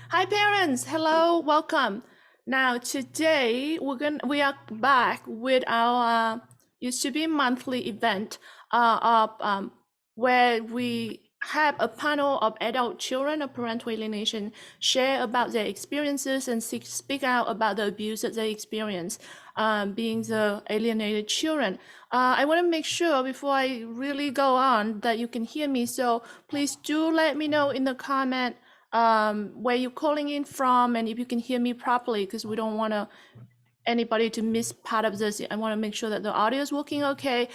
Hi parents, hello, welcome. Now today we are back with our used to be monthly event of where we have a panel of adult children of parental alienation share about their experiences and speak out about the abuse that they experience, being the alienated children. I want to make sure before I really go on that you can hear me, so please do let me know in the comment where you're calling in from and if you can hear me properly, because we don't want anybody to miss part of this. I want to make sure that the audio is working okay.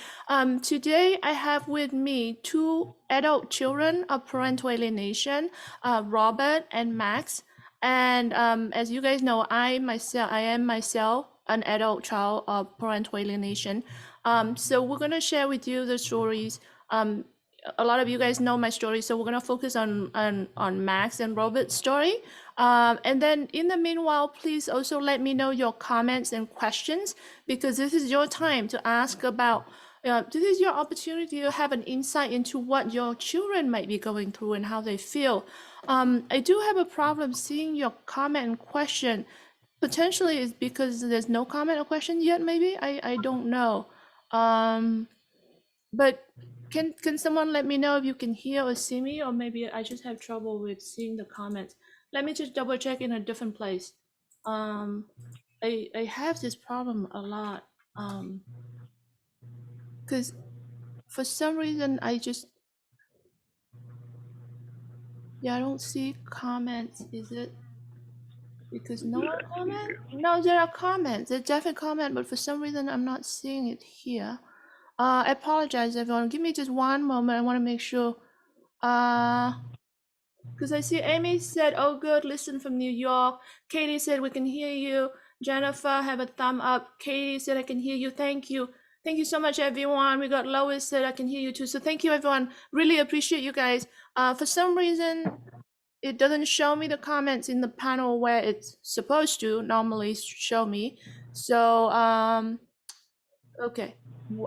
Today I have with me two adult children of parental alienation, Robert and Max. And as you guys know, I am myself an adult child of parental alienation. So we're gonna share with you the stories. A lot of you guys know my story, so we're gonna focus on Max and Robert's story. And then in the meanwhile, please also let me know your comments and questions, because this is your time to ask about, this is your opportunity to have an insight into what your children might be going through and how they feel. I do have a problem seeing your comment and question. Potentially it's because there's no comment or question yet, maybe, I don't know. But can someone let me know if you can hear or see me, or maybe I just have trouble with seeing the comments. Let me just double check in a different place. I have this problem a lot, because for some reason I don't see comments. Is it because no one comment? No, there are comments. There's definitely comment, but for some reason I'm not seeing it here. I apologize, everyone. Give me just one moment. I want to make sure. Because I see Amy said, "Oh, good. Listen from New York." Katie said, "We can hear you." Jennifer have a thumb up. Katie said, "I can hear you." Thank you. Thank you so much, everyone. We got Lois said, "I can hear you too." So thank you, everyone. Really appreciate you guys. For some reason, it doesn't show me the comments in the panel where it's supposed to normally show me. So, okay.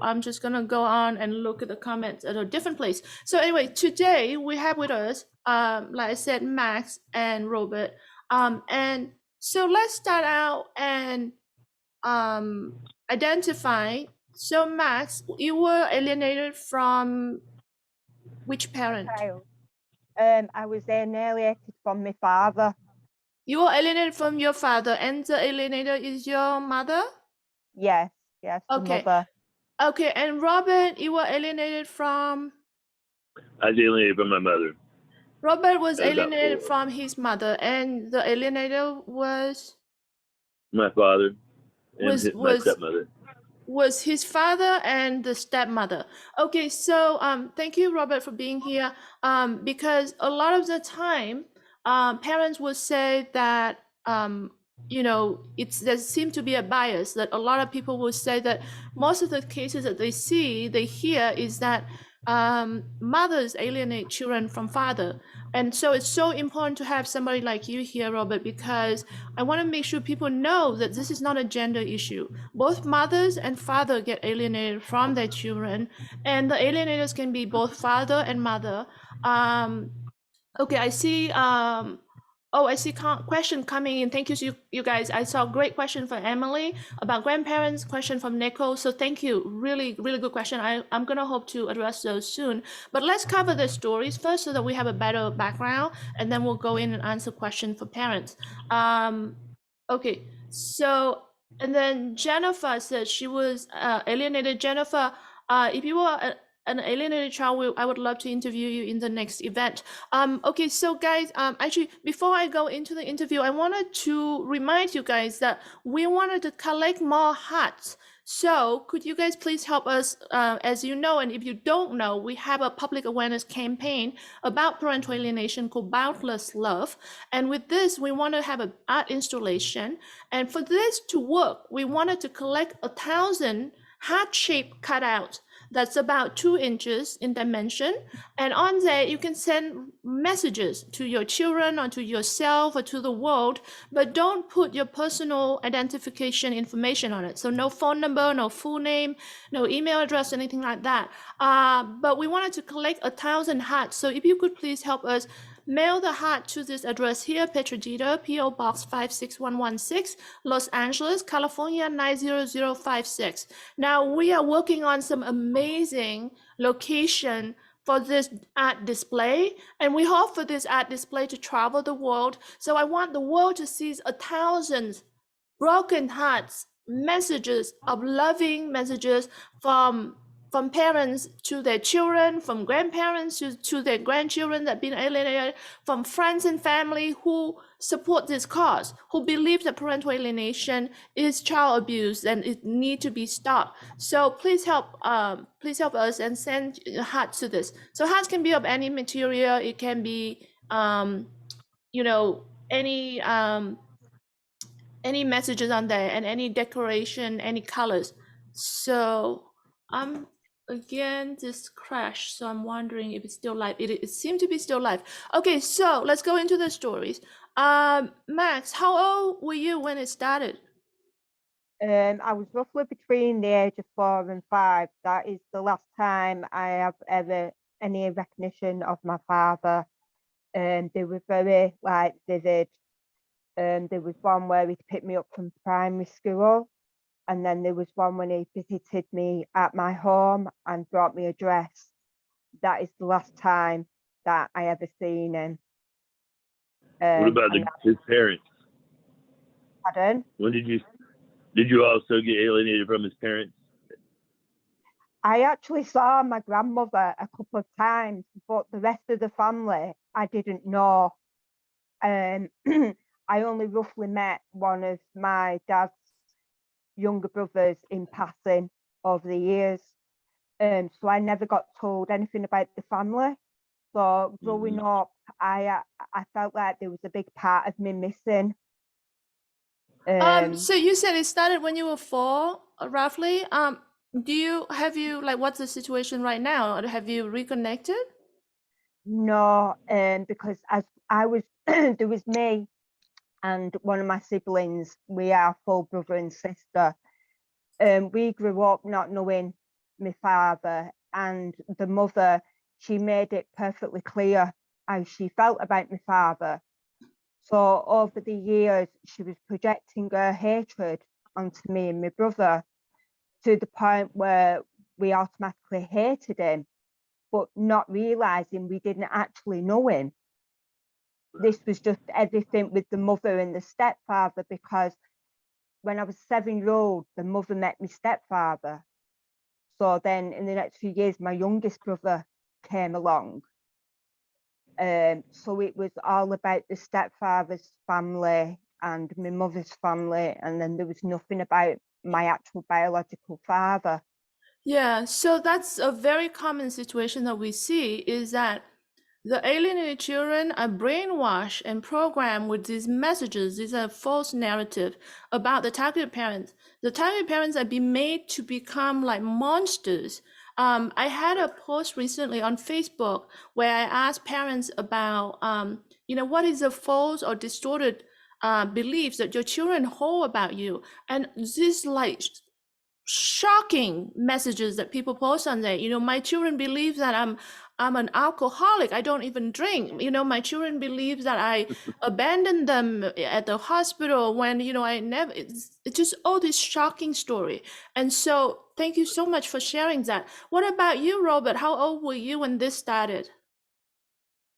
I'm just gonna go on and look at the comments at a different place. So anyway, today we have with us, like I said, Max and Robert. And so let's start out and identify. So Max, you were alienated from which parent? Child. I was alienated from my father. You were alienated from your father, and the alienator is your mother? Yes, the Okay. mother. Okay, and Robert, you were alienated from? I was alienated from my mother. Robert was alienated from his mother, and the alienator was my father and my stepmother. Was his father and the stepmother. Okay, so thank you, Robert, for being here. Because a lot of the time, parents will say that there seems to be a bias, that a lot of people will say that most of the cases that they hear is that mothers alienate children from father. And so it's so important to have somebody like you here, Robert, because I want to make sure people know that this is not a gender issue. Both mothers and father get alienated from their children, and the alienators can be both father and mother. Okay, I see. I see question coming in. Thank you, you guys. I saw a great question from Emily about grandparents, question from Nico. So thank you. Really, really good question. I'm going to hope to address those soon. But let's cover the stories first so that we have a better background, and then we'll go in and answer questions for parents. Okay, so, and then Jennifer said she was alienated. Jennifer, if you were an alienated child, I would love to interview you in the next event. Okay, so guys, actually, before I go into the interview, I wanted to remind you guys that we wanted to collect more hearts. So could you guys please help us, as you know, and if you don't know, we have a public awareness campaign about parental alienation called Boundless Love. And with this, we want to have an art installation. And for this to work, we wanted to collect 1,000 heart-shaped cutouts that's about 2 inches in dimension. And on there, you can send messages to your children or to yourself or to the world, but don't put your personal identification information on it. So no phone number, no full name, no email address, anything like that. But we wanted to collect 1,000 hearts. So if you could please help us mail the heart to this address here, Petrodito, P.O. Box 56116, Los Angeles, California 90056. Now, we are working on some amazing location for this art display, and we hope for this art display to travel the world. So I want the world to see 1,000 broken hearts, messages of loving messages from parents to their children, from grandparents to their grandchildren that have been alienated, from friends and family who support this cause, who believe that parental alienation is child abuse and it need to be stopped. So please help us and send hearts to this. So hearts can be of any material. It can be any messages on there and any decoration, any colors. So again, this crashed, so I'm wondering if it's still live. It seemed to be still live. Okay, so let's go into the stories. Max, how old were you when it started? I was roughly between the age of 4 and 5. That is the last time I have ever any recognition of my father. They were very vivid. There was one where he picked me up from primary school, and then there was one when he visited me at my home and brought me a dress. That is the last time that I ever seen him. What about his parents? Pardon? When did you also get alienated from his parents? I actually saw my grandmother a couple of times, but the rest of the family I didn't know. I only roughly met one of my dad's younger brothers in passing over the years. So I never got told anything about the family. So growing up, I felt like there was a big part of me missing. So you said it started when you were 4, roughly. Have you what's the situation right now? Or have you reconnected? No, because as I was, there was me and one of my siblings. We are full brother and sister. We grew up not knowing my father, and the mother, she made it perfectly clear how she felt about my father. So over the years, she was projecting her hatred onto me and my brother to the point where we automatically hated him, but not realizing we didn't actually know him. This was just everything with the mother and the stepfather, because when I was 7-year-old, the mother met my stepfather. So then in the next few years, my youngest brother came along. So it was all about the stepfather's family and my mother's family, and then there was nothing about my actual biological father. Yeah, so that's a very common situation that we see, is that the alienated children are brainwashed and programmed with these messages. These are false narrative about the targeted parents. The targeted parents are being made to become like monsters. I had a post recently on Facebook where I asked parents about, what is the false or distorted beliefs that your children hold about you, and this shocking messages that people post on there. My children believe that I'm an alcoholic. I don't even drink. My children believe that I abandoned them at the hospital when I never. It's just all this shocking story. And so thank you so much for sharing that. What about you, Robert? How old were you when this started?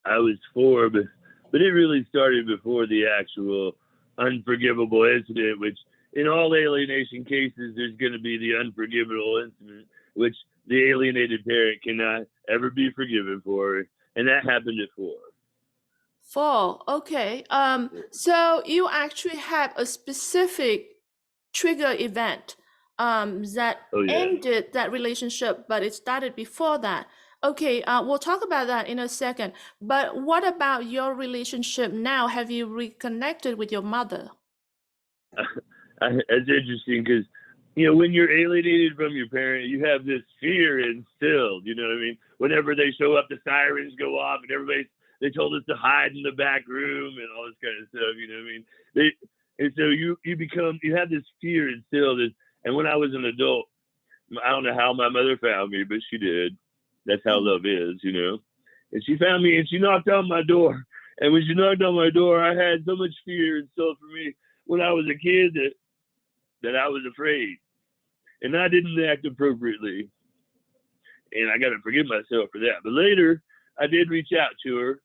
I was 4, but it really started before the actual unforgivable incident, which in all alienation cases, there's going to be the unforgivable incident, which the alienated parent cannot ever be forgiven for. And that happened at 4. 4, okay. So you actually have a specific trigger event that ended that relationship, but it started before that. Okay, we'll talk about that in a second. But what about your relationship now? Have you reconnected with your mother? It's interesting because, when you're alienated from your parent, you have this fear instilled, you know what I mean? Whenever they show up, the sirens go off and they told us to hide in the back room and all this kind of stuff, you know what I mean? And so you have this fear instilled. And when I was an adult, I don't know how my mother found me, but she did. That's how love is, And she found me and she knocked on my door. And when she knocked on my door, I had so much fear instilled for me when I was a kid that I was afraid. And I didn't act appropriately. And I got to forgive myself for that. But later, I did reach out to her.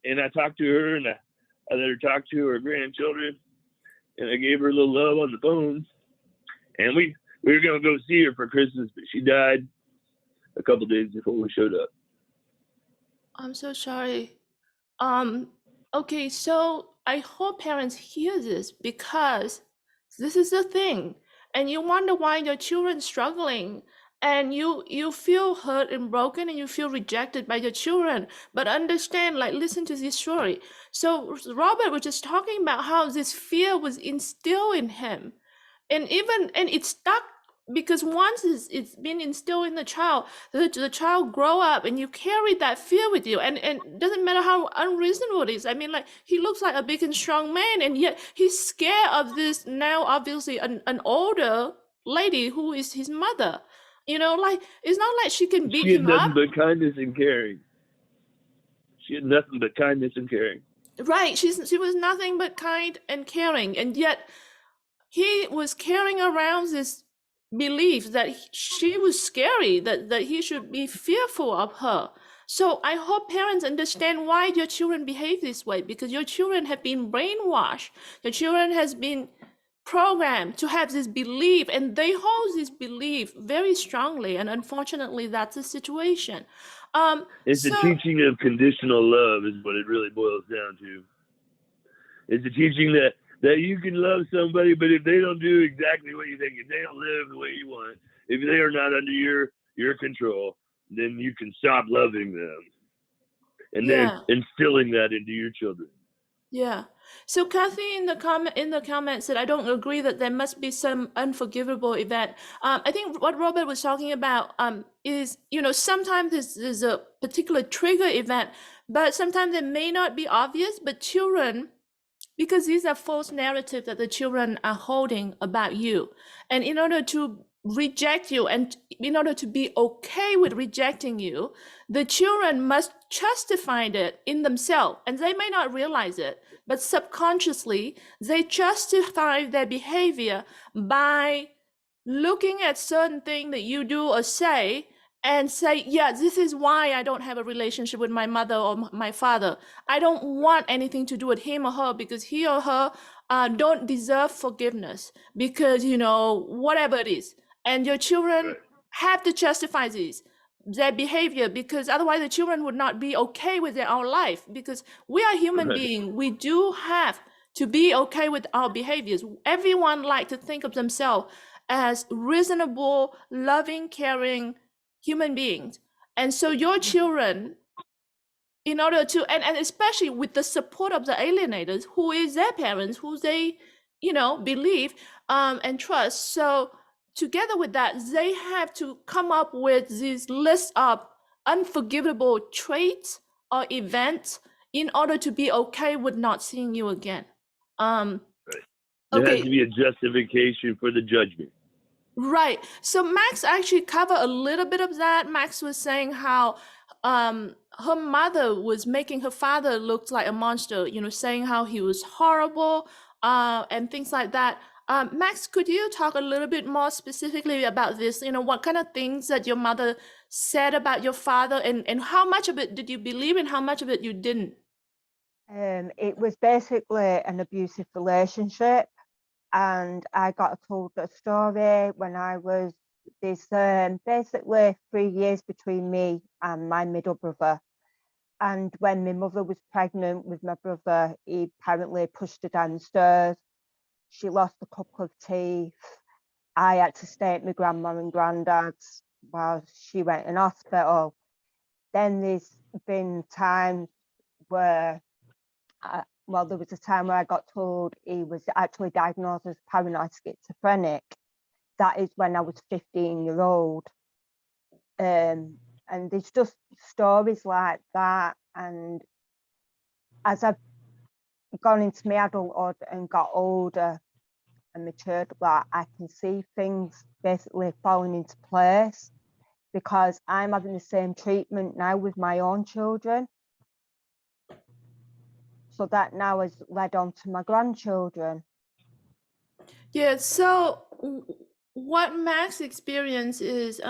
And I talked to her, and I let her talk to her grandchildren. And I gave her a little love on the phone. And we were going to go see her for Christmas, but she died a couple days before we showed up. I'm so sorry. Okay, so I hope parents hear this, because this is the thing, and you wonder why your children struggling, and you feel hurt and broken, and you feel rejected by your children. But understand, like, listen to this story. So Robert was just talking about how this fear was instilled in him, and it stuck, because once it's been instilled in the child child grow up, and you carry that fear with you, and it doesn't matter how unreasonable it is. I mean, like, he looks like a big and strong man, and yet he's scared of this now obviously an older lady who is his mother. You know, like, it's not like she can beat She had him up. nothing but kindness and caring. She had nothing but kindness and caring. Right, she was nothing but kind and caring, and yet he was carrying around this belief that she was scary, that he should be fearful of her. So I hope parents understand why your children behave this way, because your children have been brainwashed. Your children has been programmed to have this belief, and they hold this belief very strongly, and unfortunately that's the situation. It's the teaching of conditional love is what it really boils down to. It's the teaching that you can love somebody, but if they don't do exactly what you think, if they don't live the way you want, if they are not under your control, then you can stop loving them. And they're instilling that into your children. Yeah. So Kathy in the comment said, I don't agree that there must be some unforgivable event. I think what Robert was talking about is, you know, sometimes there's a particular trigger event, but sometimes it may not be obvious, but children, because these are false narratives that the children are holding about you. And in order to reject you, and in order to be okay with rejecting you, the children must justify it in themselves. And they may not realize it, but subconsciously, they justify their behavior by looking at certain things that you do or say, and say, yeah, this is why I don't have a relationship with my mother or my father. I don't want anything to do with him or her, because he or her don't deserve forgiveness, because, you know, whatever it is. And your children have to justify their behavior, because otherwise the children would not be okay with their own life, because we are human beings. We do have to be okay with our behaviors. Everyone like to think of themselves as reasonable, loving, caring human beings. And so your children, in order to, and especially with the support of the alienators, who is their parents, who they, you know, believe and trust. So together with that, they have to come up with this list of unforgivable traits or events in order to be okay with not seeing you again. There has to be a justification for the judgment. Right. So Max actually covered a little bit of that. Max was saying how her mother was making her father look like a monster, you know, saying how he was horrible and things like that. Max, could you talk a little bit more specifically about this? You know, what kind of things that your mother said about your father, and how much of it did you believe and how much of it you didn't? It was basically an abusive relationship. And I got told the story when I was, there's basically 3 years between me and my middle brother. And when my mother was pregnant with my brother, he apparently pushed her downstairs. She lost a couple of teeth. I had to stay at my grandma and granddad's while she went in hospital. Then there's been times where well, there was a time where I got told he was actually diagnosed as paranoid schizophrenic. That is when I was 15-year-old. And there's just stories like that. And as I've gone into my adulthood and got older and matured, like, I can see things basically falling into place, because I'm having the same treatment now with my own children. So that now has led on to my grandchildren. Yeah, so what Max experience is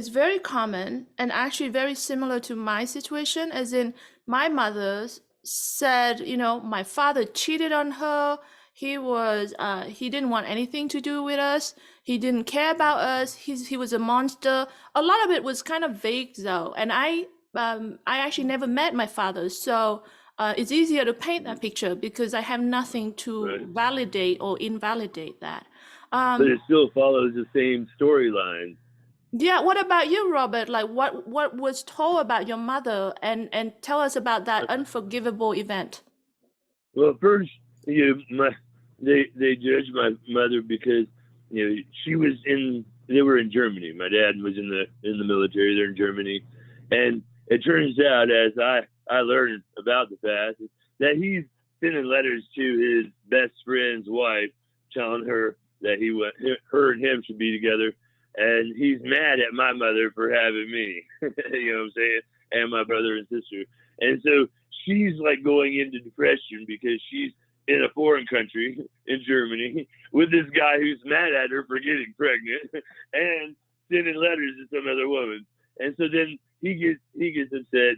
very common and actually very similar to my situation, as in my mother said, you know, my father cheated on her. He didn't want anything to do with us. He didn't care about us. He was a monster. A lot of it was kind of vague though, and I actually never met my father, so it's easier to paint that picture because I have nothing to Right. validate or invalidate that. But it still follows the same storyline. Yeah, what about you, Robert? Like what was told about your mother, and tell us about that unforgivable event. Well, first, they judged my mother because they were in Germany. My dad was in the military. They're in Germany, and it turns out, as I learned about the past, that he's sending letters to his best friend's wife, telling her that her and him should be together, and he's mad at my mother for having me. You know what I'm saying? And my brother and sister, and so she's like going into depression because she's in a foreign country in Germany with this guy who's mad at her for getting pregnant and sending letters to some other woman. And so then he gets upset,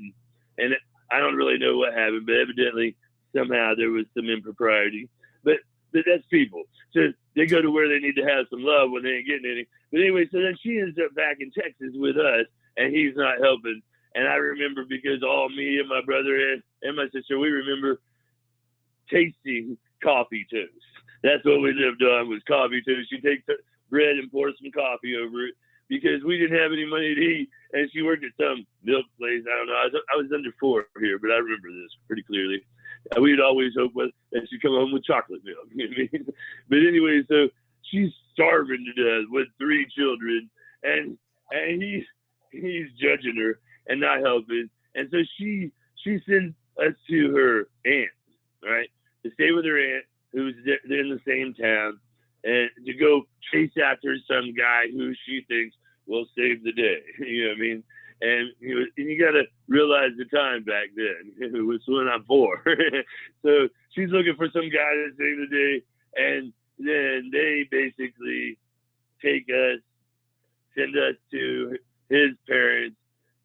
and I don't really know what happened, but evidently somehow there was some impropriety. But that's people. So they go to where they need to have some love when they ain't getting any. But anyway, so then she ends up back in Texas with us, and he's not helping. And I remember, because all me and my brother and my sister, we remember tasting coffee toast. That's what we lived on, was coffee toast. She'd take bread and pour some coffee over it because we didn't have any money to eat. And she worked at some milk place. I don't know. I was under 4 here, but I remember this pretty clearly. We'd always hope that she'd come home with chocolate milk. You know what I mean? But anyway, so she's starving to death with 3 children, and he's judging her and not helping. And so she sends us to her aunt, right, to stay with her aunt, who's they're in the same town, and to go chase after some guy who she thinks will save the day. You know what I mean? And you got to realize the time back then. It was when I'm 4. So she's looking for some guy to save the day, and then they basically send us to his parents,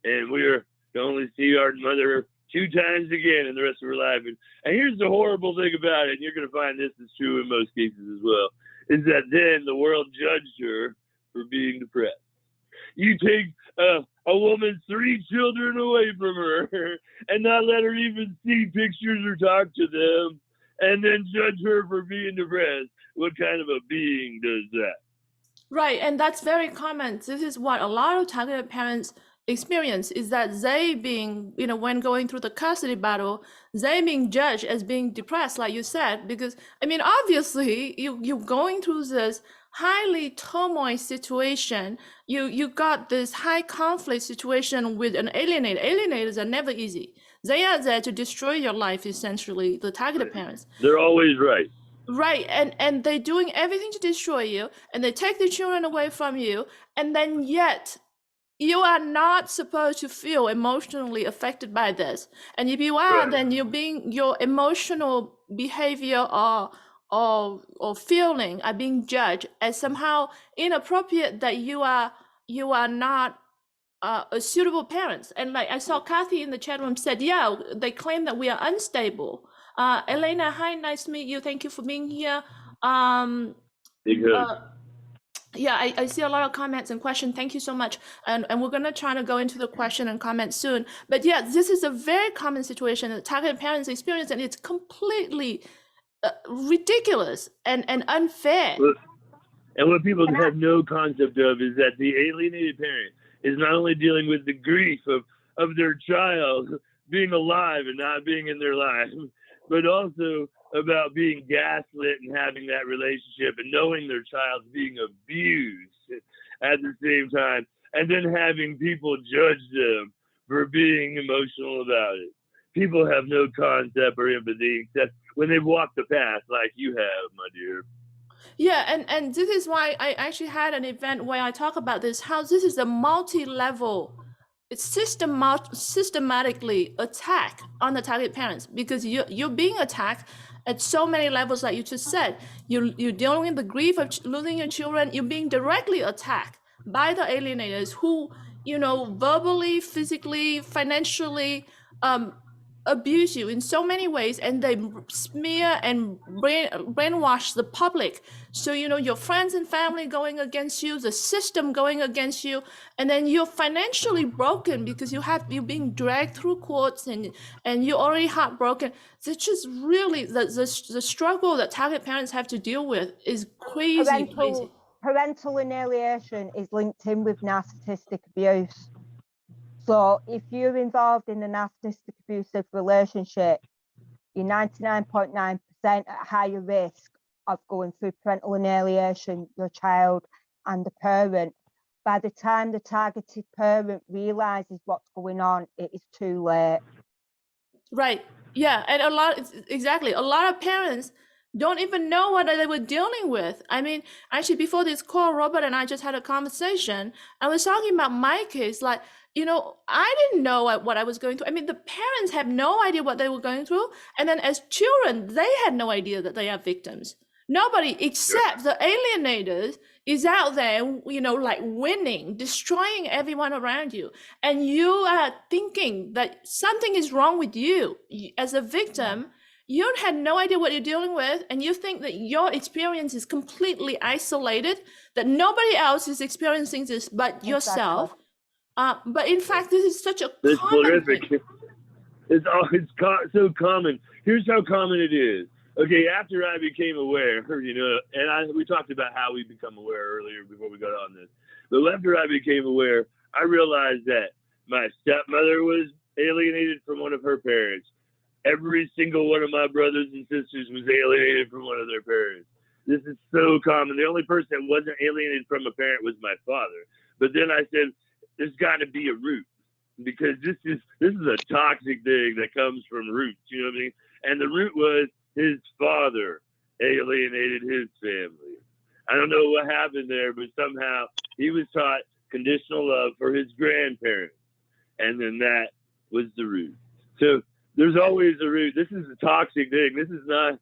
and we are to only see our mother 2 times again in the rest of her life. And here's the horrible thing about it, and you're going to find this is true in most cases as well, is that then the world judged her for being depressed. You take a woman's 3 children away from her and not let her even see pictures or talk to them, and then judge her for being depressed. What kind of a being does that? Right, and that's very common. This is what a lot of targeted parents experience, is that they being, you know, when going through the custody battle, they being judged as being depressed, like you said, because I mean, obviously you're going through this highly turmoil situation. You got this high conflict situation with an alienated. Alienators are never easy. They are there to destroy your life, essentially, the targeted parents. They're always right. Right, and they're doing everything to destroy you, and they take the children away from you, and then yet you are not supposed to feel emotionally affected by this. And if you are, Right. then your emotional behavior or feeling are being judged as somehow inappropriate, that you are not a suitable parents. And like I saw Kathy in the chat room said, yeah, they claim that we are unstable. Elena, hi, nice to meet you. Thank you for being here. Yeah, I see a lot of comments and questions. Thank you so much. And we're going to try to go into the question and comment soon. But yeah, this is a very common situation that targeted parents experience, and it's completely ridiculous and unfair. And what people have no concept of is that the alienated parent is not only dealing with the grief of their child being alive and not being in their life, but also about being gaslit and having that relationship and knowing their child's being abused at the same time, and then having people judge them for being emotional about it. People have no concept or empathy except when they've walked the path like you have, my dear. Yeah, and this is why I actually had an event where I talk about this, how this is a multi-level systematically attack on the target parents, because you're being attacked at so many levels, like you just said. You're dealing with the grief of losing your children. You're being directly attacked by the alienators who, verbally, physically, financially, abuse you in so many ways, and they smear and brainwash the public. So your friends and family going against you, the system going against you, and then you're financially broken because you're being dragged through courts, and you're already heartbroken. So it's just really the struggle that target parents have to deal with is crazy. Parental alienation is linked in with narcissistic abuse. So if you're involved in a narcissistic abusive relationship, you're 99.9% at higher risk of going through parental alienation, your child and the parent. By the time the targeted parent realizes what's going on, it is too late. Right. Yeah. And a lot of parents don't even know what they were dealing with. I mean, actually, before this call, Robert and I just had a conversation. I was talking about my case. Like, I didn't know what I was going through. I mean, the parents have no idea what they were going through. And then as children, they had no idea that they are victims. Nobody except the alienators is out there, like winning, destroying everyone around you. And you are thinking that something is wrong with you. As a victim, you had no idea what you're dealing with, and you think that your experience is completely isolated, that nobody else is experiencing this but yourself. But in fact, this is such a common thing. It's so common. Here's how common it is. Okay, after I became aware, and we talked about how we become aware earlier before we got on this. But after I became aware, I realized that my stepmother was alienated from one of her parents. Every single one of my brothers and sisters was alienated from one of their parents. This is so common. The only person that wasn't alienated from a parent was my father. But then I said, there's got to be a root, because this is a toxic thing that comes from roots. You know what I mean? And the root was his father alienated his family. I don't know what happened there, but somehow he was taught conditional love for his grandparents, and then that was the root. So there's always a root. This is a toxic thing. This is not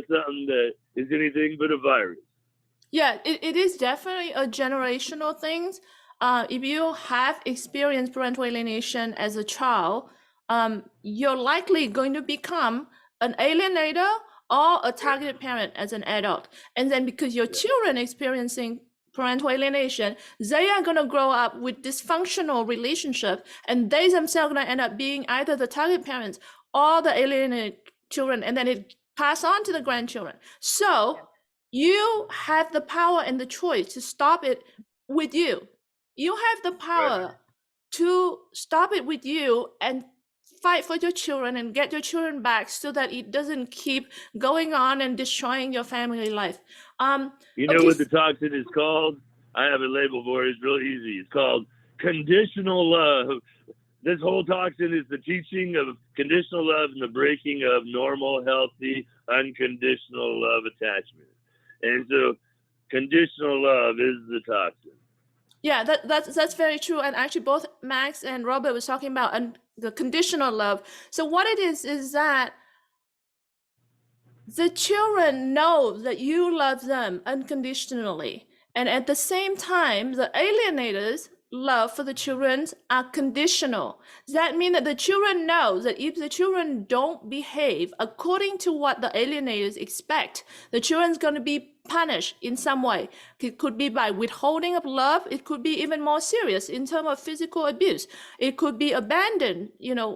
something that is anything but a virus. Yeah, it is definitely a generational thing. If you have experienced parental alienation as a child, you're likely going to become an alienator or a targeted parent as an adult. And then because your children experiencing parental alienation, they are going to grow up with dysfunctional relationship, and they themselves are going to end up being either the target parents or the alienated children, and then it pass on to the grandchildren. So you have the power and the choice to stop it with you. You have the power to stop it with you and fight for your children and get your children back so that it doesn't keep going on and destroying your family life. What the toxin is called? I have a label for it. It's real easy. It's called conditional love. This whole toxin is the teaching of conditional love and the breaking of normal, healthy, unconditional love attachment. And so conditional love is the toxin. Yeah, that's very true. And actually both Max and Robert was talking about the conditional love. So what it is that the children know that you love them unconditionally. And at the same time, the alienators' love for the children are conditional. Does that mean that the children know that if the children don't behave according to what the alienators expect, the children's going to be punished in some way? It could be by withholding of love. It could be even more serious in terms of physical abuse. It could be abandoned,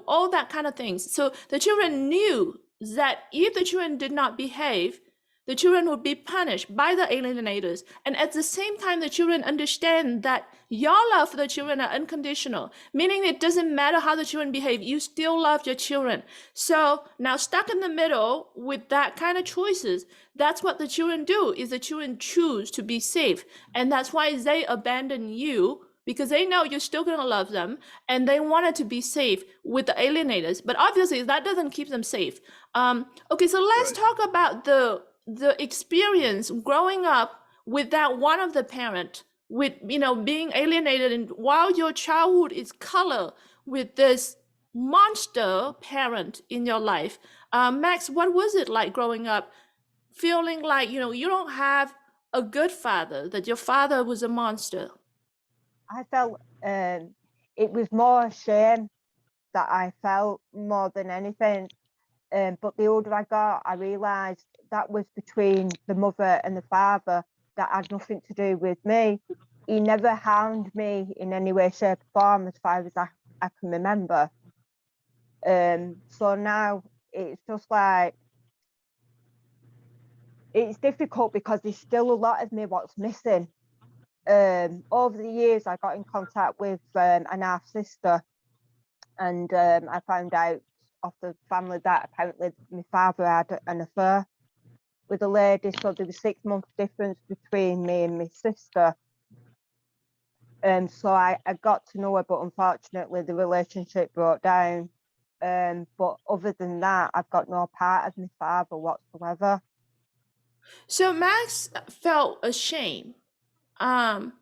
all that kind of things. So the children knew that if the children did not behave, the children would be punished by the alienators. And at the same time, the children understand that your love for the children are unconditional, meaning it doesn't matter how the children behave, you still love your children. So now stuck in the middle with that kind of choices, that's what the children do, is the children choose to be safe. And that's why they abandon you, because they know you're still going to love them, and they wanted to be safe with the alienators. But obviously that doesn't keep them safe. Okay, so let's talk about the experience growing up without one of the parent with being alienated, and while your childhood is color with this monster parent in your life. Max, what was it like growing up feeling like you don't have a good father, that your father was a monster? I felt it was more shame that I felt more than anything. But the older I got, I realised that was between the mother and the father. That had nothing to do with me. He never harmed me in any way, shape, or form, as far as I can remember. So now it's just like, it's difficult because there's still a lot of me what's missing. Over the years, I got in contact with an half sister, and I found out of the family that apparently my father had an affair with a lady. So there was 6 months difference between me and my sister. So I got to know her, but unfortunately the relationship broke down. But other than that, I've got no part of my father whatsoever. So Max felt ashamed. And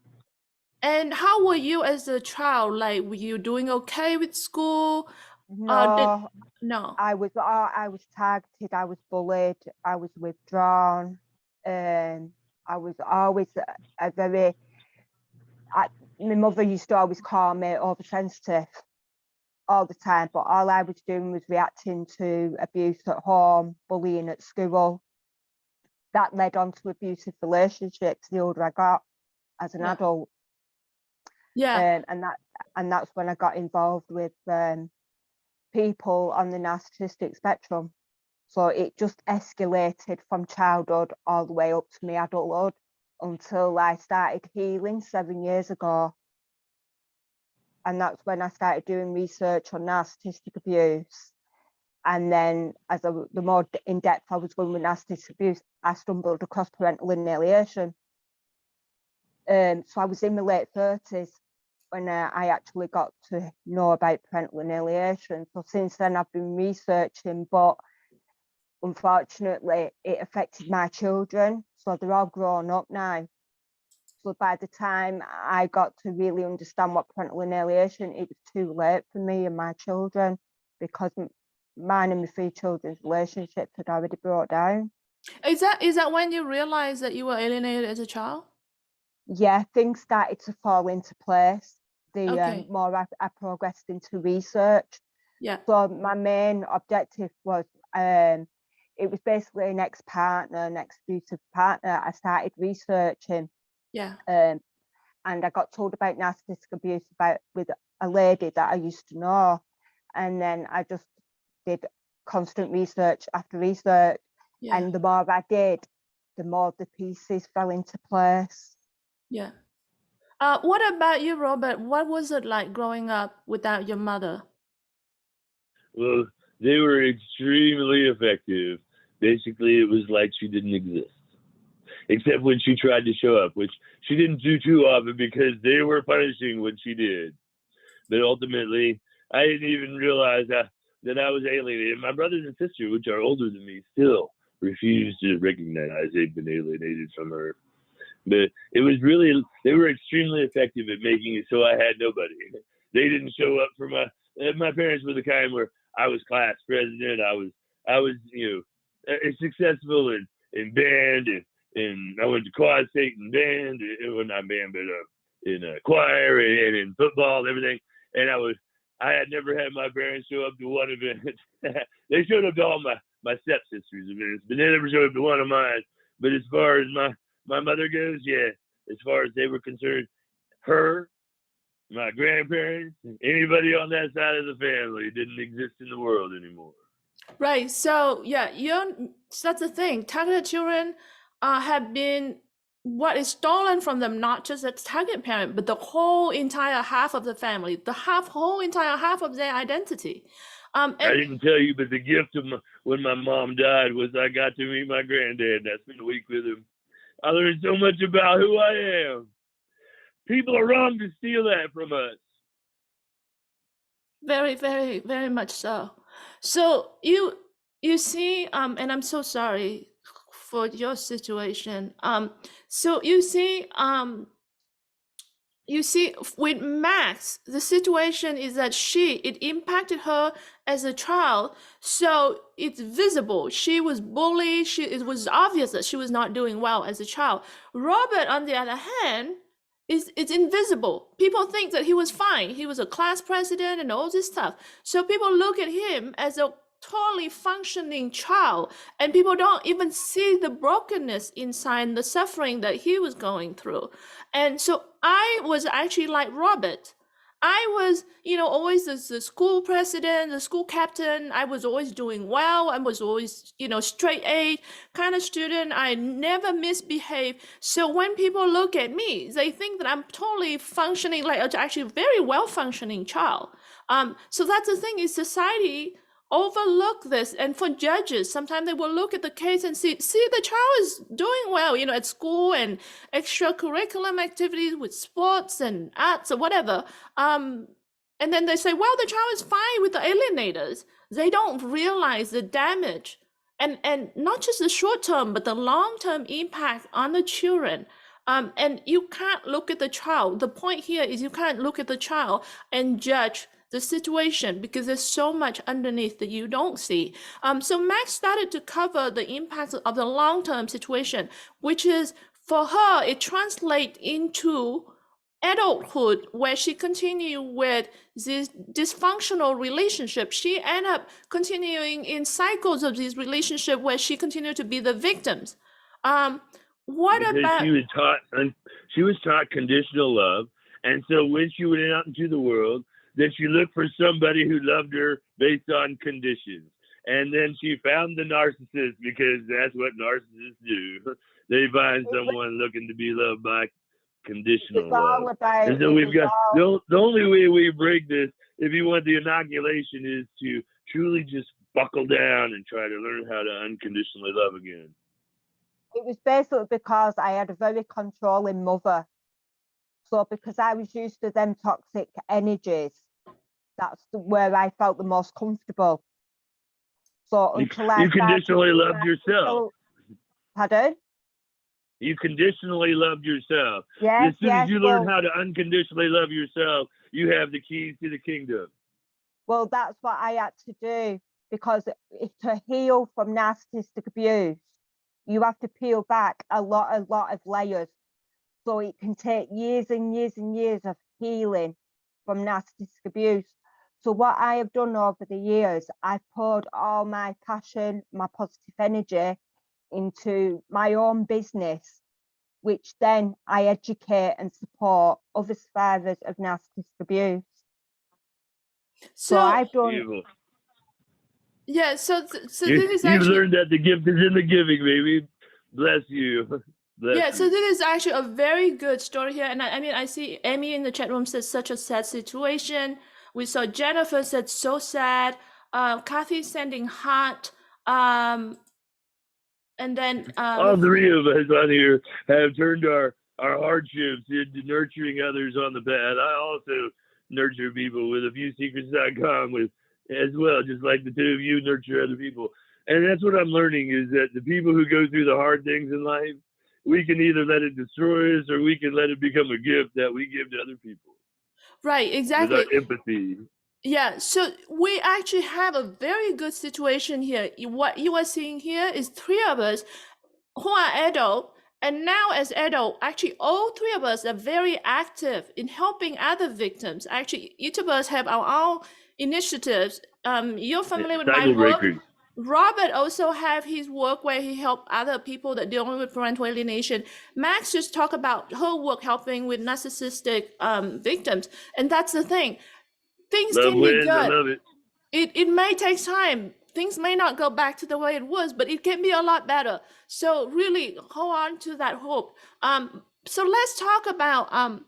how were you as a child? Like, were you doing okay with school? No, No. I was targeted, I was bullied, I was withdrawn. I was always a very, my mother used to always call me oversensitive all the time, but all I was doing was reacting to abuse at home, bullying at school. That led on to abusive relationships the older I got as an Yeah. adult. Yeah. And that's when I got involved with people on the narcissistic spectrum. So it just escalated from childhood all the way up to my adulthood until I started healing 7 years ago. And that's when I started doing research on narcissistic abuse. And then the more in depth I was going with narcissistic abuse, I stumbled across parental alienation. So I was in my late 30s when I actually got to know about parental alienation. So since then I've been researching, but unfortunately it affected my children. So they're all grown up now. So by the time I got to really understand what parental alienation, it was too late for me and my children, because mine and my 3 children's relationships had already brought down. Is that when you realized that you were alienated as a child? Yeah, things started to fall into place the Okay. more I progressed into research. Yeah. So my main objective was, it was basically an ex-partner, an ex-abusive partner. I started researching, Yeah. and I got told about narcissistic abuse with a lady that I used to know, and then I just did constant research after research, Yeah. and the more I did, the more the pieces fell into place. Yeah. What about you, Robert? What was it like growing up without your mother? Well, they were extremely effective. Basically, it was like she didn't exist, except when she tried to show up, which she didn't do too often because they were punishing when she did. But ultimately, I didn't even realize that I was alienated. My brothers and sisters, which are older than me, still refuse to recognize they've been alienated from her. But it was really, they were extremely effective at making it so I had nobody. They didn't show up for my parents were the kind where I was class president. I was successful in band, and I went to quad state in band, well, not band, but in choir and in football and everything. And I had never had my parents show up to one event. They showed up to all my stepsisters' events, but they never showed up to one of mine. But as far as my mother goes, yeah, as far as they were concerned, her, my grandparents, anybody on that side of the family didn't exist in the world anymore. Right. So yeah, that's the thing. Targeted children have been what is stolen from them, not just the target parent, but the whole entire half of the family, whole entire half of their identity. I didn't tell you, but the gift of when my mom died was I got to meet my granddad, and I spent a week with him. I learned so much about who I am. People are wrong to steal that from us. Very, very, very much so. So you see, and I'm so sorry for your situation. So you see, you see, with Max, the situation is that it impacted her as a child, so it's visible. She was bullied. It was obvious that she was not doing well as a child. Robert, on the other hand, it's invisible. People think that he was fine. He was a class president and all this stuff. So people look at him as a totally functioning child, and people don't even see the brokenness inside, the suffering that he was going through. And so I was actually like Robert. I was, always the school president, the school captain. I was always doing well. I was always, straight A kind of student. I never misbehaved. So when people look at me, they think that I'm totally functioning, like actually a very well functioning child. So that's the thing, is society overlook this, and for judges, sometimes they will look at the case and see the child is doing well, at school and extracurricular activities with sports and arts or whatever, and then they say, well, the child is fine with the alienators. They don't realize the damage, and not just the short term but the long term impact on the children. And you can't look at the child. The point here is you can't look at the child and judge the situation, because there's so much underneath that you don't see. So Max started to cover the impacts of the long-term situation, which is, for her, it translates into adulthood, where she continued with this dysfunctional relationship. She ended up continuing in cycles of these relationships where she continued to be the victims. What because about she was taught conditional love, and so when she went out into the world, then she looked for somebody who loved her based on conditions. And then she found the narcissist, because that's what narcissists do. They find someone looking to be loved by conditional love. And so we've got the only way we break this, if you want the inoculation, is to truly just buckle down and try to learn how to unconditionally love again. It was basically because I had a very controlling mother. So because I was used to them toxic energies, that's where I felt the most comfortable. So until you conditionally loved yourself. Pardon? You conditionally loved yourself. Yes, as soon as you learn how to unconditionally love yourself, you have the keys to the kingdom. Well, that's what I had to do, because to heal from narcissistic abuse, you have to peel back a lot of layers. So it can take years and years and years of healing from narcissistic abuse. So what I have done over the years, I've poured all my passion, my positive energy into my own business, which then I educate and support other survivors of narcissistic abuse. So I've done. Evil. Yeah, so this is you've actually learned that the gift is in the giving, baby. Bless you. So this is actually a very good story here. And I mean, I see Amy in the chat room says such a sad situation. We saw Jennifer said so sad. Kathy sending heart. And then all three of us on here have turned our hardships into nurturing others on the path. I also nurture people with AfewSecrets.com with as well, just like the two of you nurture other people. And that's what I'm learning, is that the people who go through the hard things in life, we can either let it destroy us, or we can let it become a gift that we give to other people. Right, exactly. With our empathy. Yeah, so we actually have a very good situation here. What you are seeing here is three of us who are adult, and now as adult, actually all three of us are very active in helping other victims. Actually, each of us have our own initiatives. You're familiar with my work. Robert also have his work where he helped other people that dealing with parental alienation. Max just talked about her work helping with narcissistic victims, and that's the thing. Things can be good. I love it. It may take time. Things may not go back to the way it was, but it can be a lot better. So really hold on to that hope. So let's talk about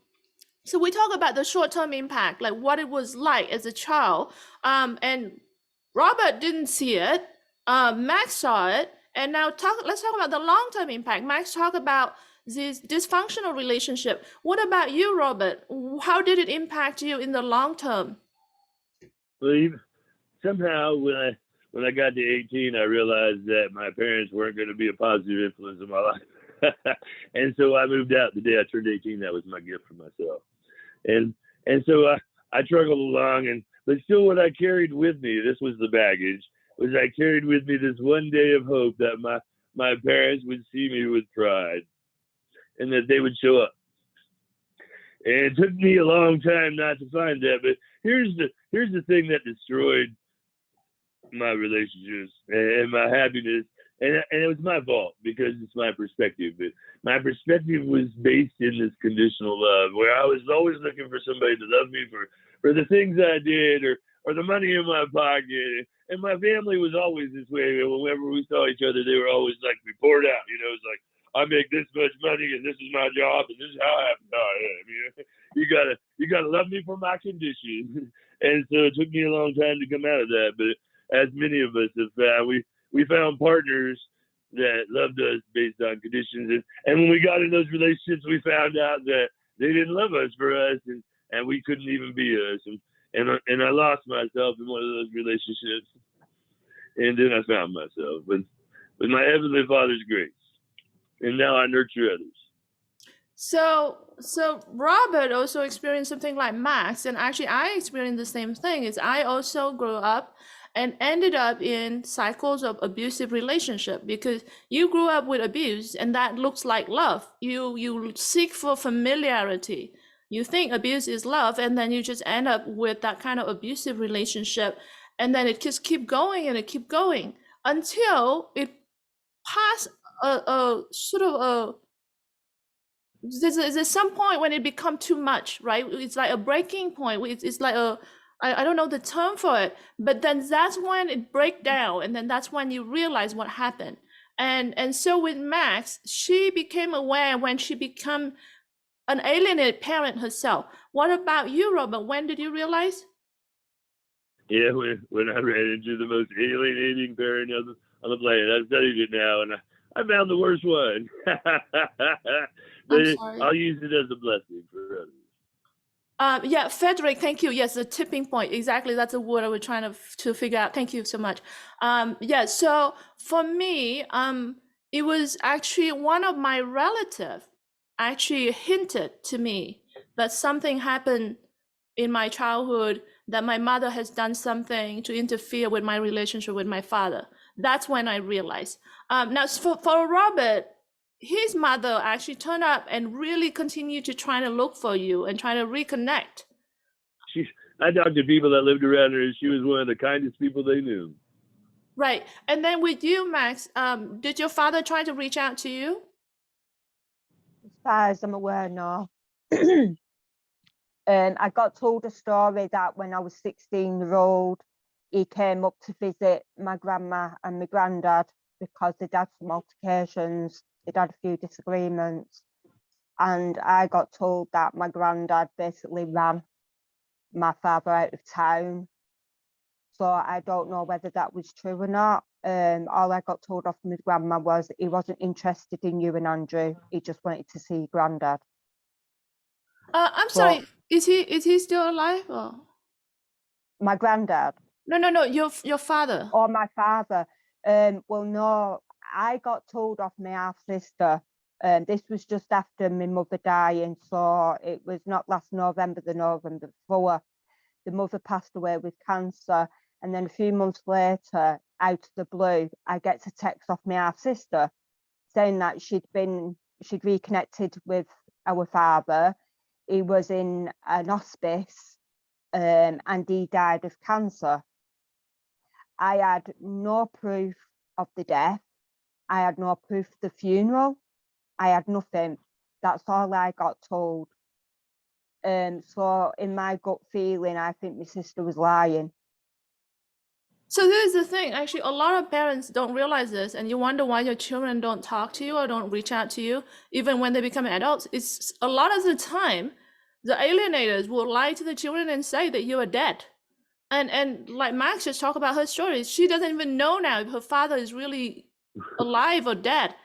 so we talk about the short-term impact, like what it was like as a child. And Robert didn't see it. Max saw it. And now let's talk about the long-term impact. Max talked about this dysfunctional relationship. What about you, Robert? How did it impact you in the long term? Well, somehow when I got to 18, I realized that my parents weren't going to be a positive influence in my life. And so I moved out the day I turned 18. That was my gift for myself. And so I trundled along, but still what I carried with me, this was the baggage, was I carried with me this one day of hope that my parents would see me with pride and that they would show up. And it took me a long time not to find that, but here's the thing that destroyed my relationships and my happiness, and it was my fault because it's my perspective. But my perspective was based in this conditional love, where I was always looking for somebody to love me for the things I did or the money in my pocket. And my family was always this way. Whenever we saw each other, they were always like, report out. It's like, I make this much money and this is my job and this is how I am. You gotta love me for my condition. And so it took me a long time to come out of that. But as many of us have found, we found partners that loved us based on conditions. And when we got in those relationships, we found out that they didn't love us for us, and we couldn't even be us. And I lost myself in one of those relationships. And then I found myself with my Heavenly Father's grace. And now I nurture others. So Robert also experienced something like Max, and actually I experienced the same thing. Is I also grew up and ended up in cycles of abusive relationship, because you grew up with abuse and that looks like love. You seek for familiarity. You think abuse is love, and then you just end up with that kind of abusive relationship, and then it just keep going and it keep going until it pass a sort of a there's some point when it become too much, right? It's like a breaking point. It's like I don't know the term for it, but then that's when it break down, and then that's when you realize what happened. And so with Max, she became aware when she became an alienated parent herself. What about you, Robert? When did you realize? Yeah, when I ran into the most alienating parent on the planet. I've studied it now, and I found the worst one. But I'm sorry. I'll use it as a blessing for others. Yeah, Frederick, thank you. Yes, the tipping point. Exactly, that's a word I was trying to figure out. Thank you so much. Yeah, so for me, it was actually one of my relatives actually hinted to me that something happened in my childhood, that my mother has done something to interfere with my relationship with my father. That's when I realized. Now, for Robert, his mother actually turned up and really continued to try to look for you and try to reconnect. I talked to people that lived around her, and she was one of the kindest people they knew. Right. And then with you, Max, did your father try to reach out to you? As far as I'm aware, no. I got told a story that when I was 16-year-old, he came up to visit my grandma and my granddad because they'd had some altercations, they'd had a few disagreements. And I got told that my granddad basically ran my father out of town. So I don't know whether that was true or not. All I got told off from his grandma was he wasn't interested in you and Andrew. He just wanted to see granddad. I'm sorry. Is he still alive? Or? My granddad? No. Your father. Or my father? Well, no. I got told off my half sister. This was just after my mother dying, so it was not last November, the November before. The mother passed away with cancer, and then a few months later, out of the blue, I get a text off my half sister saying that she'd reconnected with our father. He was in an hospice, and he died of cancer. I had no proof of the death. I had no proof of the funeral. I had nothing. That's all I got told. So in my gut feeling, I think my sister was lying. So this is the thing. Actually, a lot of parents don't realize this, and you wonder why your children don't talk to you or don't reach out to you, even when they become adults. It's a lot of the time, the alienators will lie to the children and say that you are dead. And like Max just talked about her story, she doesn't even know now if her father is really alive or dead.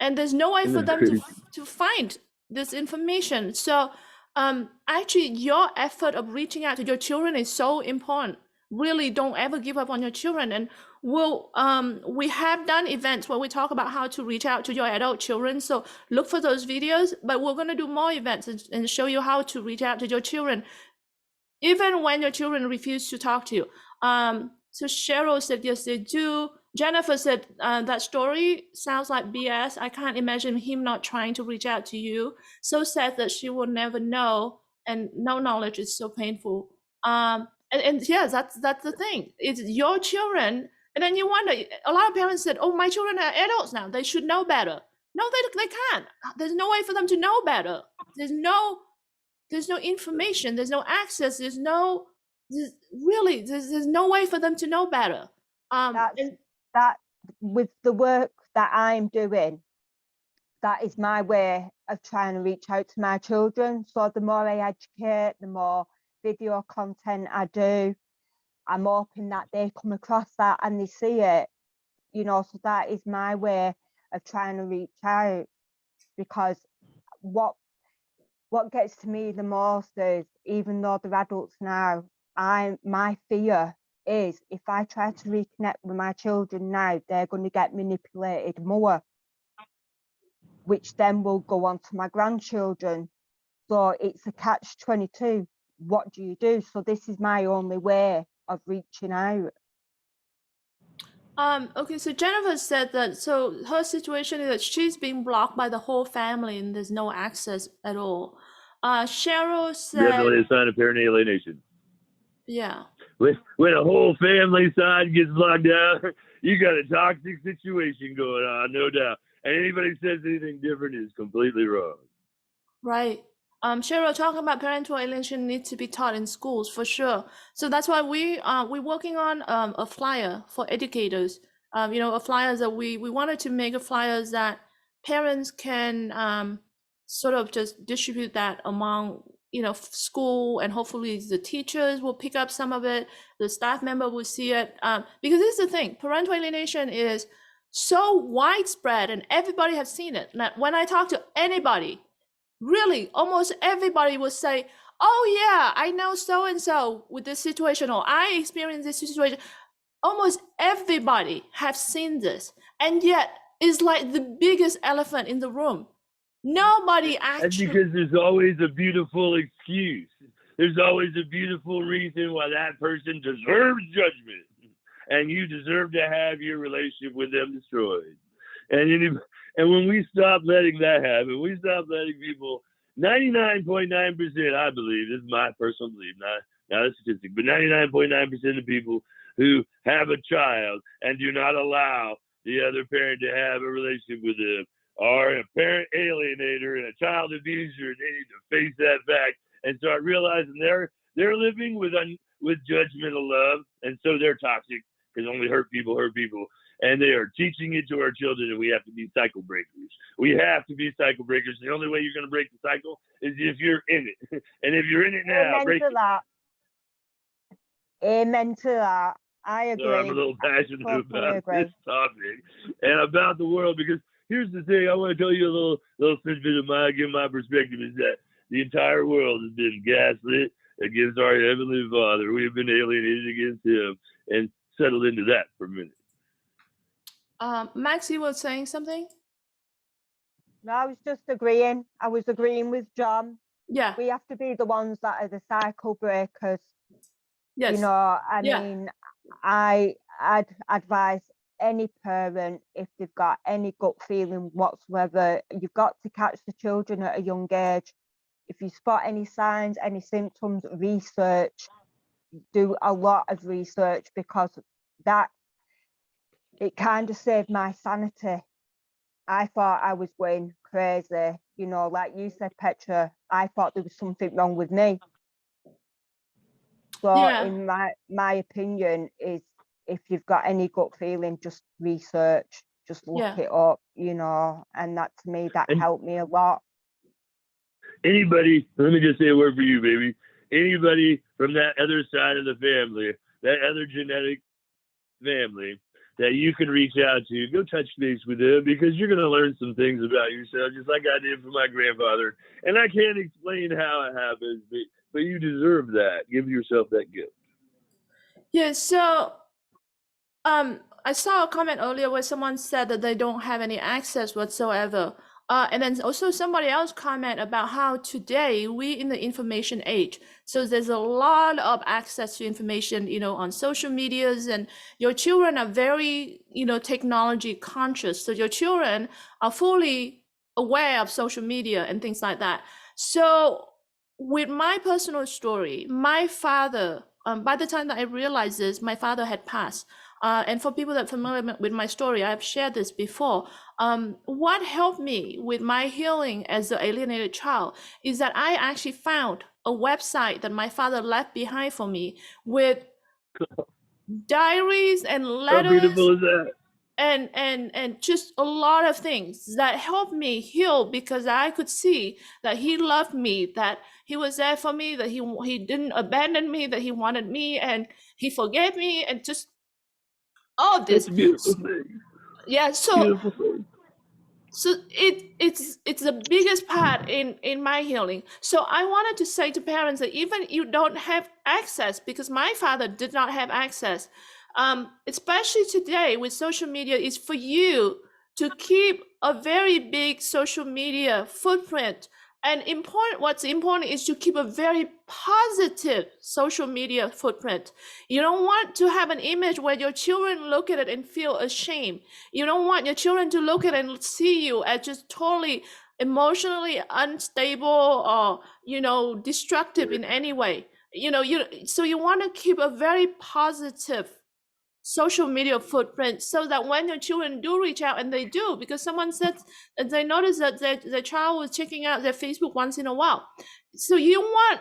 And there's no way for them to find this information. So actually, your effort of reaching out to your children is so important. Really, don't ever give up on your children. And we have done events where we talk about how to reach out to your adult children. So look for those videos, but we're going to do more events and show you how to reach out to your children, even when your children refuse to talk to you. So Cheryl said, yes, they do. Jennifer said, that story sounds like BS. I can't imagine him not trying to reach out to you. So sad that she will never know, and no knowledge is so painful. And yes, that's the thing. It's your children. And then you wonder, a lot of parents said, oh, my children are adults now, they should know better. No, they can't. There's no way for them to know better. There's no information, there's no access, there's no way for them to know better. That with the work that I'm doing, that is my way of trying to reach out to my children. So the more I educate, the more video content I do, I'm hoping that they come across that and they see it, you know. So that is my way of trying to reach out, because what gets to me the most is, even though they're adults now, my fear is if I try to reconnect with my children now, they're going to get manipulated more, which then will go on to my grandchildren. So it's a catch-22. What do you do? So this is my only way of reaching out. Okay, so Jennifer said that, so her situation is that she's being blocked by the whole family and there's no access at all. Cheryl said, definitely a sign of parental alienation. Yeah. When a whole family side gets blocked out, you got a toxic situation going on, no doubt. And anybody says anything different is completely wrong. Right. Cheryl, talking about parental alienation needs to be taught in schools for sure. So that's why we're working on a flyer for educators. A flyer that we wanted to make a flyers that parents can sort of just distribute that among school, and hopefully the teachers will pick up some of it. The staff member will see it, because this is the thing. Parental alienation is so widespread, and everybody has seen it. Now, when I talk to anybody, really, almost everybody will say, oh yeah, I know so-and-so with this situation, or I experienced this situation. Almost everybody have seen this. And yet it's like the biggest elephant in the room. Nobody actually... That's because there's always a beautiful excuse. There's always a beautiful reason why that person deserves judgment. And you deserve to have your relationship with them destroyed. And when we stop letting that happen, we stop letting people, 99.9%, I believe, this is my personal belief, not a statistic, but 99.9% of people who have a child and do not allow the other parent to have a relationship with them are a parent alienator and a child abuser, and they need to face that fact and start realizing they're living with judgmental love, and so they're toxic, because only hurt people, and they are teaching it to our children, and we have to be cycle breakers. We have to be cycle breakers. The only way you're going to break the cycle is if you're in it, and if you're in it now, break it. Amen to that. I agree. So I'm a little passionate about this topic and about the world, because here's the thing. I want to tell you a little snippet of my perspective is that the entire world has been gaslit against our Heavenly Father. We have been alienated against Him, and settled into that for a minute. Maxie was saying something? No, I was just agreeing. I was agreeing with John. Yeah. We have to be the ones that are the cycle breakers. Yes. You know, I mean, I'd advise any parent, if they've got any gut feeling whatsoever, you've got to catch the children at a young age. If you spot any signs, any symptoms, research. Do a lot of research, because that, it kind of saved my sanity. I thought I was going crazy, you know, like you said, Petra, I thought there was something wrong with me. So in my opinion is, if you've got any gut feeling, just research, just look it up, you know, and that, to me, that helped me a lot. Anybody, let me just say a word for you, baby. Anybody from that other side of the family, that other genetic family that you can reach out to, go touch base with them, because you're going to learn some things about yourself, just like I did for my grandfather. And I can't explain how it happens, but you deserve that. Give yourself that gift. Yeah, so I saw a comment earlier where someone said that they don't have any access whatsoever. And then also somebody else comment about how today we in the information age. So there's a lot of access to information, on social medias, and your children are very, technology conscious. So your children are fully aware of social media and things like that. So with my personal story, my father, by the time that I realized this, my father had passed. And for people that are familiar with my story, I've shared this before. What helped me with my healing as an alienated child is that I actually found a website that my father left behind for me with diaries and How letters beautiful is that? and just a lot of things that helped me heal, because I could see that he loved me, that he was there for me, that he didn't abandon me, that he wanted me, and he forgave me, and just all of That's this. a beautiful thing. Yeah, so Beautiful thing. it's the biggest part in my healing. So I wanted to say to parents that even you don't have access, because my father did not have access, especially today with social media, is for you to keep a very big social media footprint. And what's important is to keep a very positive social media footprint. You don't want to have an image where your children look at it and feel ashamed. You don't want your children to look at it and see you as just totally emotionally unstable or, destructive in any way. So you want to keep a very positive social media footprint, so that when your children do reach out, and they do, because someone said that they noticed that their child was checking out their Facebook once in a while. So you want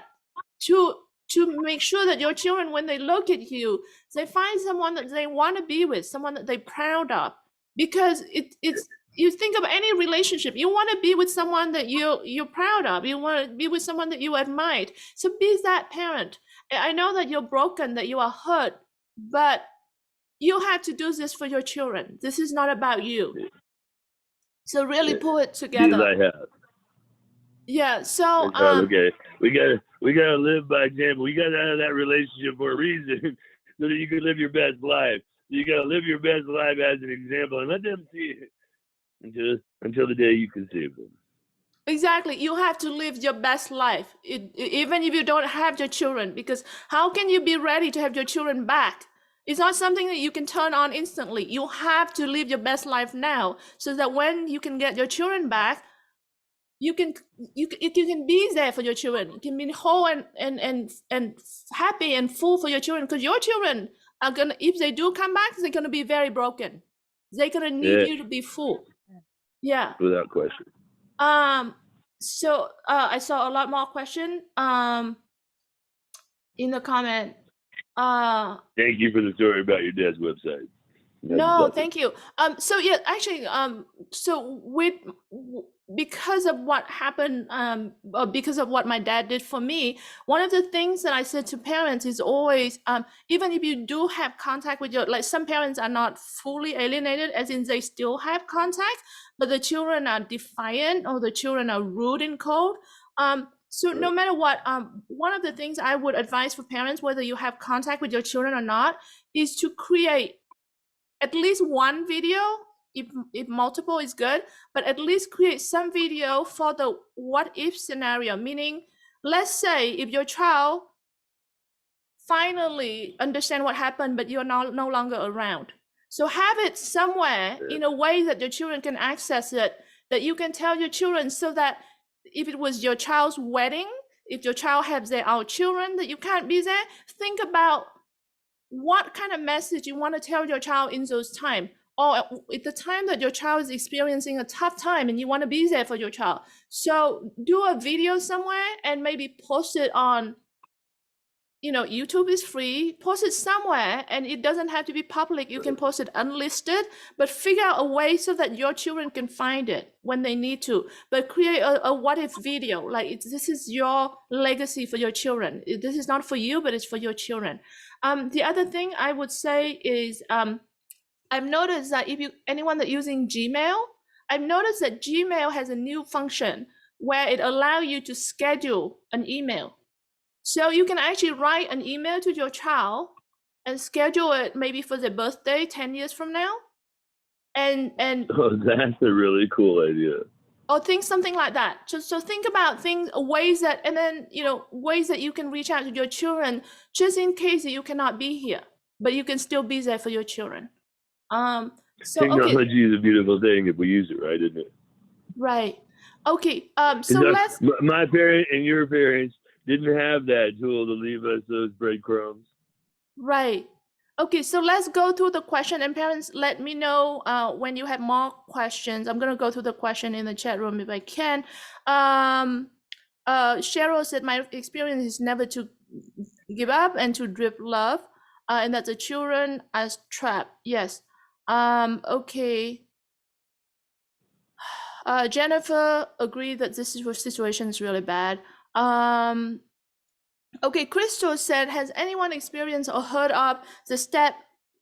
to make sure that your children, when they look at you, they find someone that they want to be with, someone that they're proud of, because it's you think of any relationship, you want to be with someone that you're proud of, you want to be with someone that you admire. So be that parent. I know that you're broken, that you are hurt, but you have to do this for your children. This is not about you. So really pull it together. I have. Yeah. So Okay. We gotta live by example. We got out of that relationship for a reason, so that you can live your best life. You gotta live your best life as an example, and let them see it until the day you conceive them. Exactly. You have to live your best life, even if you don't have your children, because how can you be ready to have your children back? It's not something that you can turn on instantly. You have to live your best life now, so that when you can get your children back, you can be there for your children. You can be whole and happy and full for your children, because your children are gonna, if they do come back, they're gonna be very broken. They're gonna need you to be full. Yeah. Without question. So I saw a lot more question in the comment. Thank you for the story about your dad's website. No, thank you. So yeah, actually, so because of what happened, or because of what my dad did for me, one of the things that I said to parents is always, even if you do have contact with like some parents are not fully alienated, as in they still have contact, but the children are defiant or the children are rude and cold. So no matter what, one of the things I would advise for parents, whether you have contact with your children or not, is to create at least one video. If multiple is good, but at least create some video for the what if scenario. Meaning, let's say if your child finally understand what happened, but you're no longer around. So have it somewhere in a way that your children can access it, that you can tell your children, so that if it was your child's wedding, if your child has their own children that you can't be there, think about what kind of message you want to tell your child in those times, or at the time that your child is experiencing a tough time and you want to be there for your child. So do a video somewhere and maybe post it on, YouTube is free, post it somewhere, and it doesn't have to be public. You can post it unlisted, but figure out a way so that your children can find it when they need to. But create a what if video, like this is your legacy for your children. This is not for you, but it's for your children. The other thing I would say is, I've noticed that anyone that using Gmail, I've noticed that Gmail has a new function where it allows you to schedule an email. So you can actually write an email to your child and schedule it maybe for their birthday 10 years from now. And Oh, that's a really cool idea. or think something like that. So think about things, ways that, and then, you know, ways that you can reach out to your children just in case that you cannot be here, but you can still be there for your children. So Technology okay, is a beautiful thing if we use it right, isn't it? right. Okay, so let's, my parent and your parents didn't have that tool to leave us those breadcrumbs. right. Okay, so let's go through the question, and parents, let me know when you have more questions. I'm gonna go through the question in the chat room if I can. Cheryl said, my experience is never to give up and to drip love, and that the children as trapped. Yes. Okay. Jennifer agreed that this situation is really bad. Okay, Crystal said, has anyone experienced or heard of the step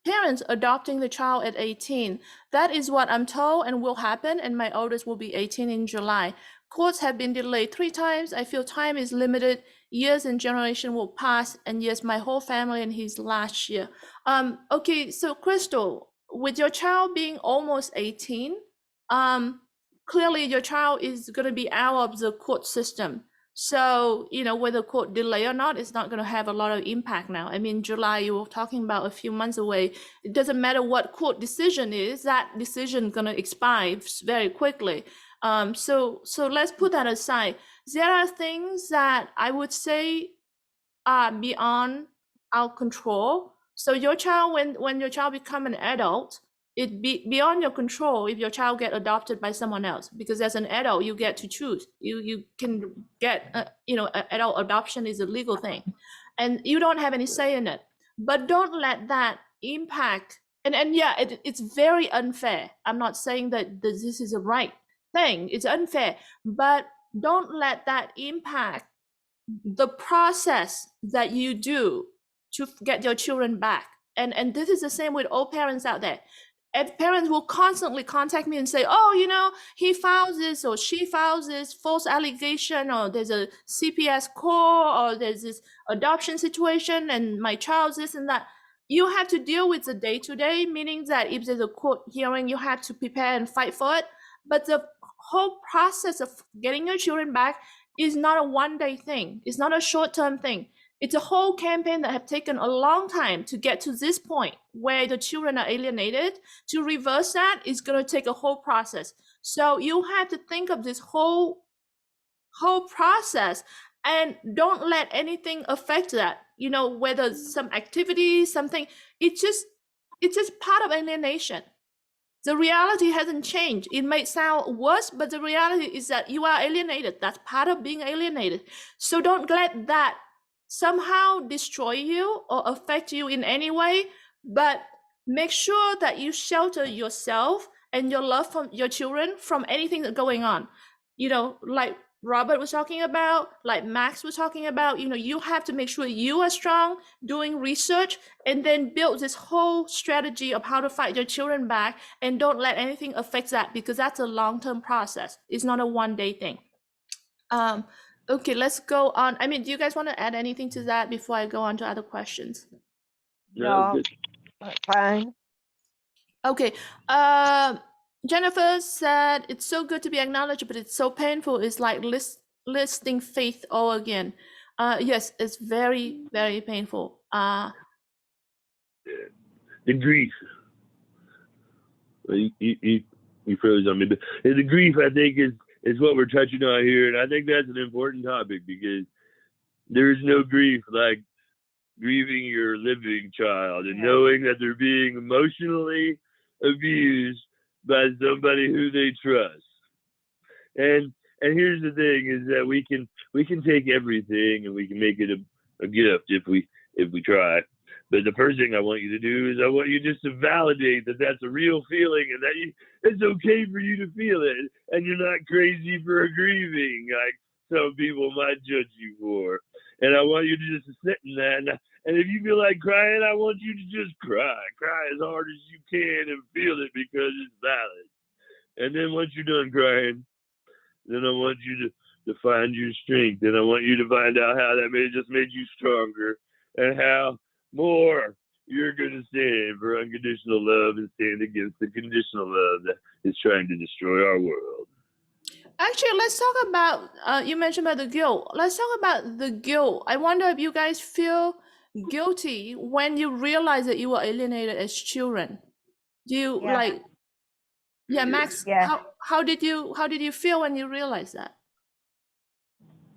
parents adopting the child at 18? That is what I'm told and will happen, and my oldest will be 18 in July. Courts have been delayed 3 times. I feel time is limited. Years and generation will pass, and yes, my whole family and his last year. Okay, so Crystal, with your child being almost 18, clearly your child is going to be out of the court system. So, you know, whether court delay or not, it's not going to have a lot of impact now. I mean, July, you were talking about a few months away. It doesn't matter what court decision is, that decision is going to expire very quickly. So let's put that aside. There are things that I would say are beyond our control. So your child, when your child become an adult, it be beyond your control if your child get adopted by someone else, because as an adult you get to choose. You can get you know, adult adoption is a legal thing, and you don't have any say in it. But don't let that impact. And yeah, it's very unfair. I'm not saying that this is a right thing. It's unfair, but don't let that impact the process that you do to get your children back. And this is the same with all parents out there. And parents will constantly contact me and say, oh, you know, he files this or she files this false allegation, or there's a CPS call, or there's this adoption situation and my child's this and that. You have to deal with the day-to-day, meaning that if there's a court hearing, you have to prepare and fight for it. But the whole process of getting your children back is not a one-day thing. It's not a short-term thing. It's a whole campaign that have taken a long time to get to this point where the children are alienated. To reverse that is going to take a whole process. So you have to think of this whole process, and don't let anything affect that. You know, whether some activity, something, it's just part of alienation. The reality hasn't changed. It may sound worse, but the reality is that you are alienated. That's part of being alienated. So don't let that somehow destroy you or affect you in any way, but make sure that you shelter yourself and your love from your children from anything that's going on. You know, like Robert was talking about, like Max was talking about, you know, you have to make sure you are strong, doing research, and then build this whole strategy of how to fight your children back, and don't let anything affect that, because that's a long-term process. It's not a one-day thing. Okay, let's go on. I mean, do you guys want to add anything to that before I go on to other questions? No, that's fine. Okay, Jennifer said, it's so good to be acknowledged, but it's so painful. It's like listing faith all again. Yes, it's very, very painful. The grief. You froze on me, but the grief, I think, is what we're touching on here, and I think that's an important topic, because there is no grief like grieving your living child and knowing that they're being emotionally abused by somebody who they trust. And here's the thing, is that we can take everything and we can make it a gift if we try. But the first thing I want you to do is I want you just to validate that that's a real feeling, and that it's okay for you to feel it, and you're not crazy for grieving like some people might judge you for. And I want you to just sit in that. And if you feel like crying, I want you to just cry. Cry as hard as you can and feel it, because it's valid. And then once you're done crying, then I want you to find your strength. And I want you to find out how that just made you stronger, and how more you're going to stand for unconditional love and stand against the conditional love that is trying to destroy our world. Actually, let's talk about, you mentioned about the guilt. Let's talk about the guilt. I wonder if you guys feel guilty when you realize that you were alienated as children. Do you Yeah. like, yeah, Max, Yeah. how did you feel when you realized that?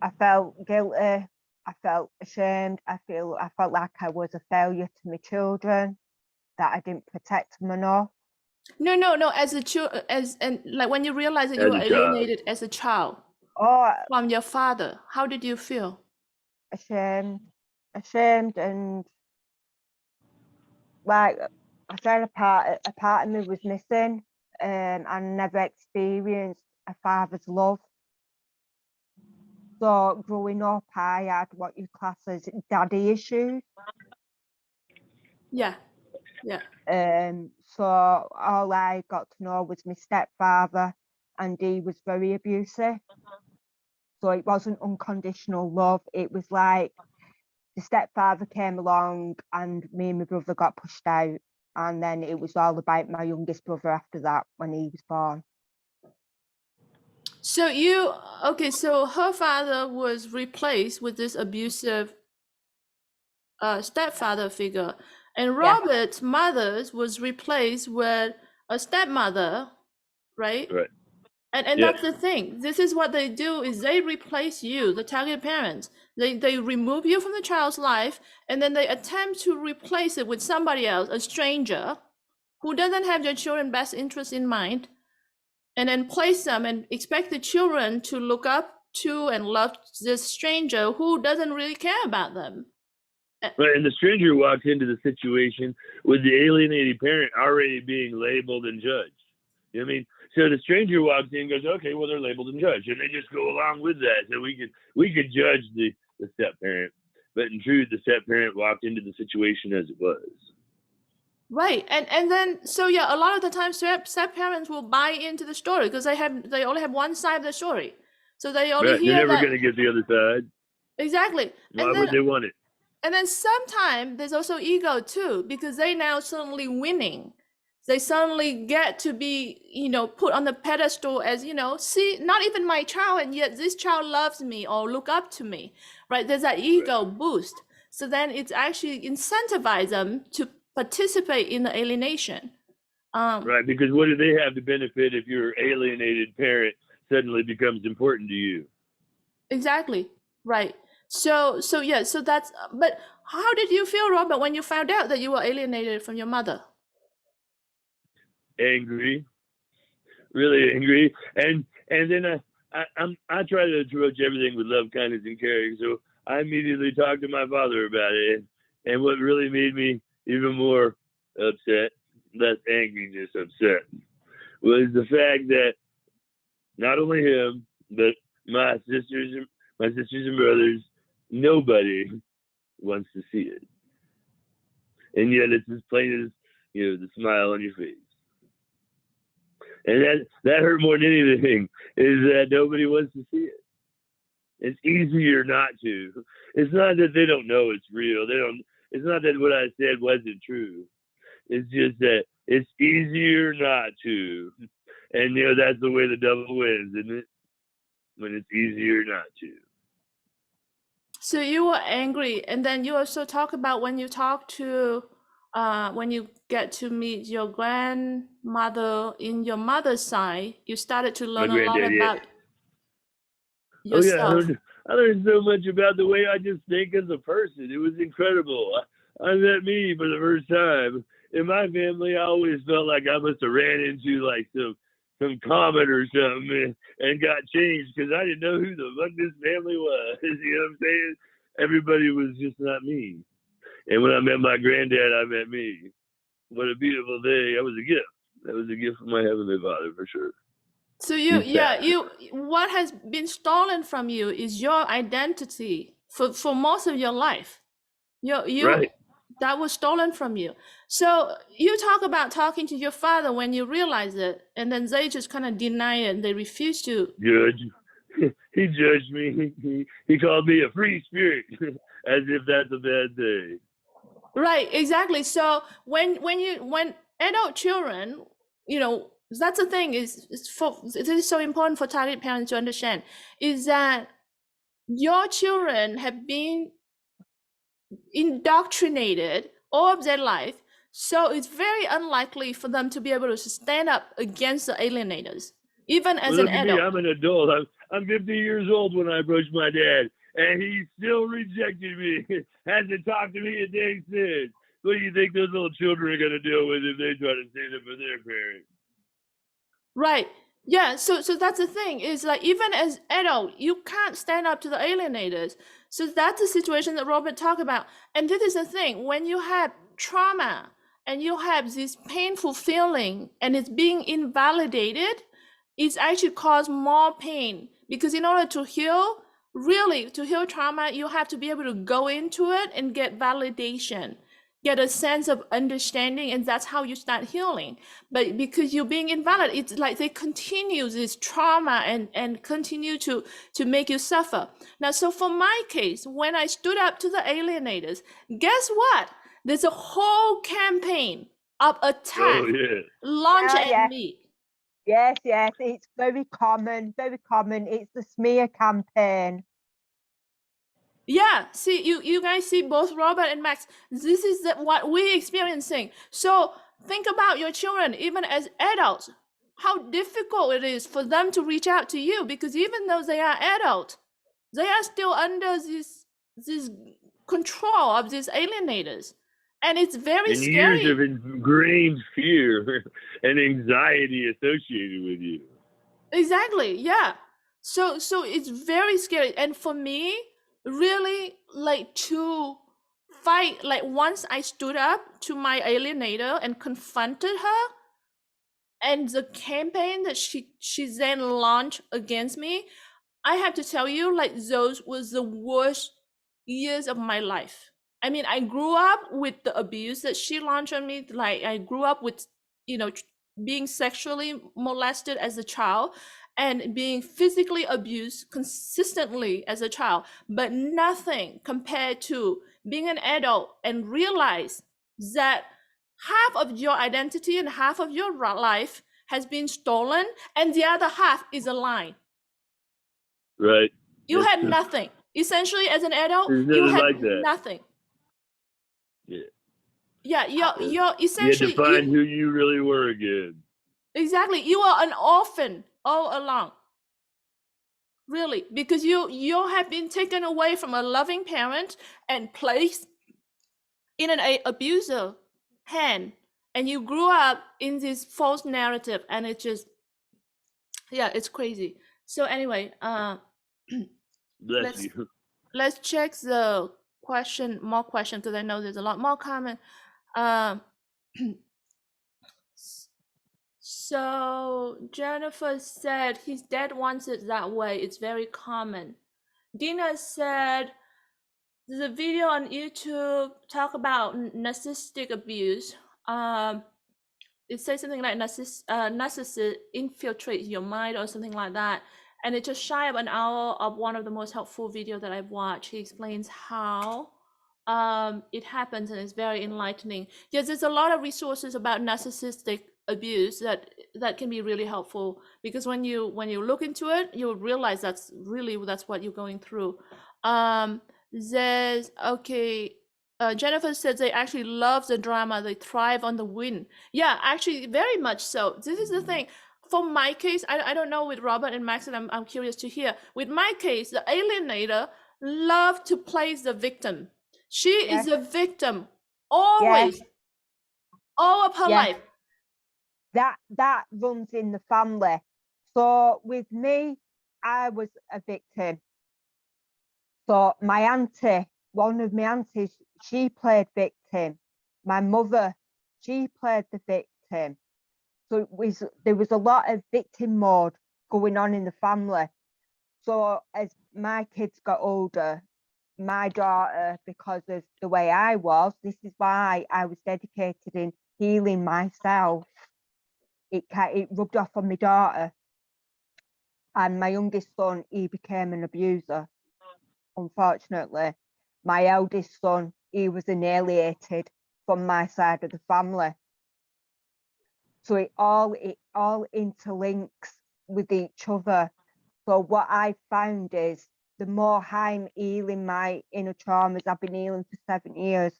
I felt guilty. I felt ashamed. I felt like I was a failure to my children, that I didn't protect them enough. No, as a child, and like when you realized that you As were a child. alienated as a child Oh, from your father, how did you feel? ashamed, and like I said, a part of me was missing. I never experienced a father's love. So growing up, I had what you class as daddy issues. Yeah. So all I got to know was my stepfather, and he was very abusive. So it wasn't unconditional love. It was like the stepfather came along and me and my brother got pushed out. And then it was all about my youngest brother after that when he was born. So so her father was replaced with this abusive stepfather figure, and Robert's mother's was replaced with a stepmother, right? Right. And Yeah. that's the thing. This is what they do: is they replace you, the target parents. They remove you from the child's life, and then they attempt to replace it with somebody else, a stranger, who doesn't have your children's best interest in mind, and then place them and expect the children to look up to and love this stranger who doesn't really care about them. Right, and the stranger walks into the situation with the alienated parent already being labeled and judged. You know what I mean? So the stranger walks in and goes, okay, well, they're labeled and judged. And they just go along with that. So we could judge the step-parent. But in truth, the step-parent walked into the situation as it was. Right, and then so yeah, a lot of the times step parents will buy into the story because they only have one side of the story, so they only Right, hear they're never that. going to get the other side. Exactly. Why would they want it? And then sometimes there's also ego too, because they now suddenly winning. They suddenly get to be, put on the pedestal as, see, not even my child, and yet this child loves me or look up to me, right? There's that ego boost. So then it's actually incentivize them to participate in the alienation. Right, because what do they have to benefit if your alienated parent suddenly becomes important to you? Exactly, right. So that's, but how did you feel, Robert, when you found out that you were alienated from your mother? Angry, really angry, and then I try to approach everything with love, kindness, and caring. So I immediately talked to my father about it, and what really made me even more upset, less angry, just upset, was the fact that not only him, but my sisters and brothers, nobody wants to see it, and yet it's as plain as the smile on your face. And that hurt more than anything, is that nobody wants to see it. It's easier not to. It's not that they don't know it's real. It's not that what I said wasn't true. It's just that it's easier not to. And that's the way the devil wins, isn't it? When it's easier not to. So you were angry, and then you also talk about when you get to meet your grandmother in your mother's side, you started to learn a lot about yourself. Oh yeah, I learned so much about the way I just think as a person. It was incredible. I met me for the first time. In my family, I always felt like I must have ran into like some comet or something and got changed because I didn't know who the fuck this family was. You know what I'm saying? Everybody was just not me. And when I met my granddad, I met me. What a beautiful day. That was a gift. That was a gift from my Heavenly Father for sure. So what has been stolen from you is your identity for most of your life. Right. That was stolen from you. So you talk about talking to your father when you realize it, and then they just kind of deny it and they refuse to. Judge. He judged me. He called me a free spirit, as if that's a bad thing. Right, exactly. So when adult children, that's the thing it is so important for target parents to understand is that your children have been indoctrinated all of their life, so it's very unlikely for them to be able to stand up against the alienators, even as Well, an look at me. adult. I'm an adult. I'm 50 years old when I approached my dad, and he still rejected me. Hasn't talked to me a day since. What do you think those little children are going to deal with if they try to stand up for their parents? Right. Yeah, so that's the thing is like even as adult you can't stand up to the alienators. So that's the situation that Robert talked about. And this is the thing, when you have trauma and you have this painful feeling and it's being invalidated, it's actually cause more pain, because in order to heal, really to heal trauma, you have to be able to go into it and get validation, get a sense of understanding, and that's how you start healing. But because you're being invalid, it's like they continue this trauma and continue to make you suffer. Now, so for my case, when I stood up to the alienators, guess what? There's a whole campaign of attack Oh, yeah. launched Yeah, at yeah. me. Yes, yes, it's very common, very common. It's the smear campaign. Yeah, see, you guys see both Robert and Max. This is what we're experiencing. So think about your children, even as adults, how difficult it is for them to reach out to you, because even though they are adult, they are still under this control of these alienators, and it's very And years scary. of ingrained fear and anxiety associated with you. Exactly, yeah. So it's very scary. And for me, really, like, to fight, like, once I stood up to my alienator and confronted her, and the campaign that she then launched against me, I have to tell you, like, those was the worst years of my life. I mean, I grew up with the abuse that she launched on me. Like, I grew up with, being sexually molested as a child and being physically abused consistently as a child, but nothing compared to being an adult and realize that half of your identity and half of your life has been stolen, and the other half is a lie. Right. You That's had true. nothing. Essentially, as an adult, There's you nothing had like that. nothing. Yeah. Yeah, you're You had to essentially find who you really were again. exactly, you are an orphan all along. Really, because you have been taken away from a loving parent and placed in an abuser hand, and you grew up in this false narrative, and it just, yeah, it's crazy. So anyway, Bless let's you. let's check the more question, because I know there's a lot more comment. Um, so Jennifer said his dad wants it that way. It's very common. Dina said there's a video on YouTube talk about narcissistic abuse. It says something like narcissist infiltrates your mind or something like that. And it's just shy of an hour of one of the most helpful videos that I've watched. He explains how it happens, and it's very enlightening. Yes, there's a lot of resources about narcissistic abuse that can be really helpful, because when you look into it, you'll realize that's what you're going through. There's Jennifer says they actually love the drama. They thrive on the win. Yeah, actually, very much so. This is the thing. For my case, I don't know with Robert and Max, and I'm curious to hear. With my case, the alienator loved to play the victim. She is a victim always, all of her life. That runs in the family. So with me, I was a victim. So my auntie, one of my aunties, she played victim. My mother, she played the victim. So there was a lot of victim mode going on in the family. So as my kids got older, my daughter, because of the way I was, this is why I was dedicated in healing myself. It rubbed off on my daughter. And my youngest son, he became an abuser. Unfortunately, my eldest son, he was annihilated from my side of the family. So it all interlinks with each other. So what I found is the more I'm healing my inner traumas, I've been healing for 7 years,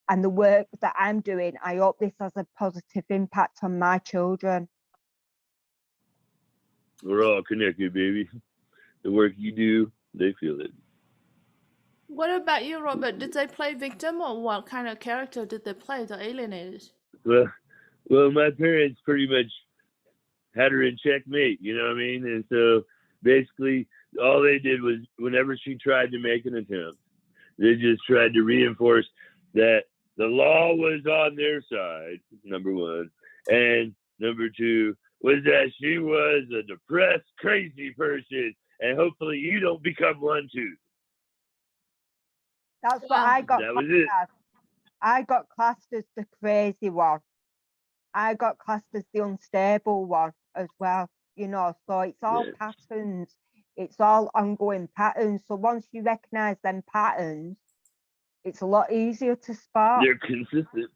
and the work that I'm doing, I hope this has a positive impact on my children. We're all connected, baby. The work you do, they feel it. What about you, Robert? Did they play victim, or what kind of character did they play, the alienated? Well, my parents pretty much had her in checkmate, you know what I mean? And so basically all they did was whenever she tried to make an attempt, they just tried to reinforce that the law was on their side, number one. And number two was that she was a depressed, crazy person. And hopefully you don't become one too. That's what Wow. I got. That was it. I got classed as the crazy one. I got classed as the unstable one as well, you know, so it's all patterns. It's all ongoing patterns. So once you recognize them patterns, it's a lot easier to spot. They're consistent.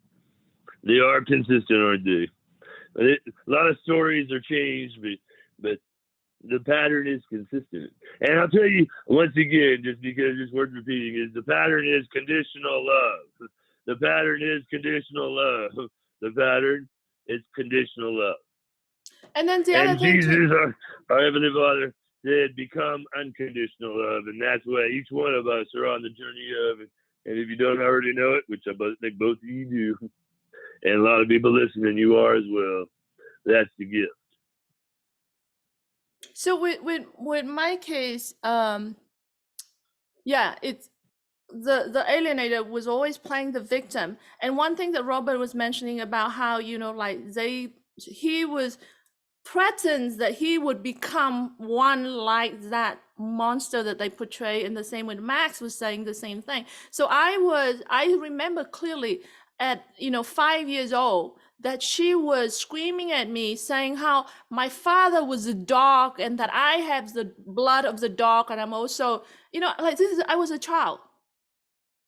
They are consistent, aren't they? A lot of stories are changed, but the pattern is consistent. And I'll tell you once again, just because it's worth repeating, is the pattern is conditional love. The pattern is conditional love. The pattern is conditional love. And then the other thing Jesus, too, our Heavenly Father, said, become unconditional love. And that's what each one of us are on the journey of. And if you don't already know it, which I think both of you do, and a lot of people listening, you are as well, that's the gift. so with my case, yeah, it's the alienated was always playing the victim. And one thing that Robert was mentioning about how, you know, like he was threatens that he would become one like that monster that they portray, and the same with Max was saying the same thing. So I remember clearly at 5 years old that she was screaming at me saying how my father was a dog and that I have the blood of the dog, and I'm also, I was a child.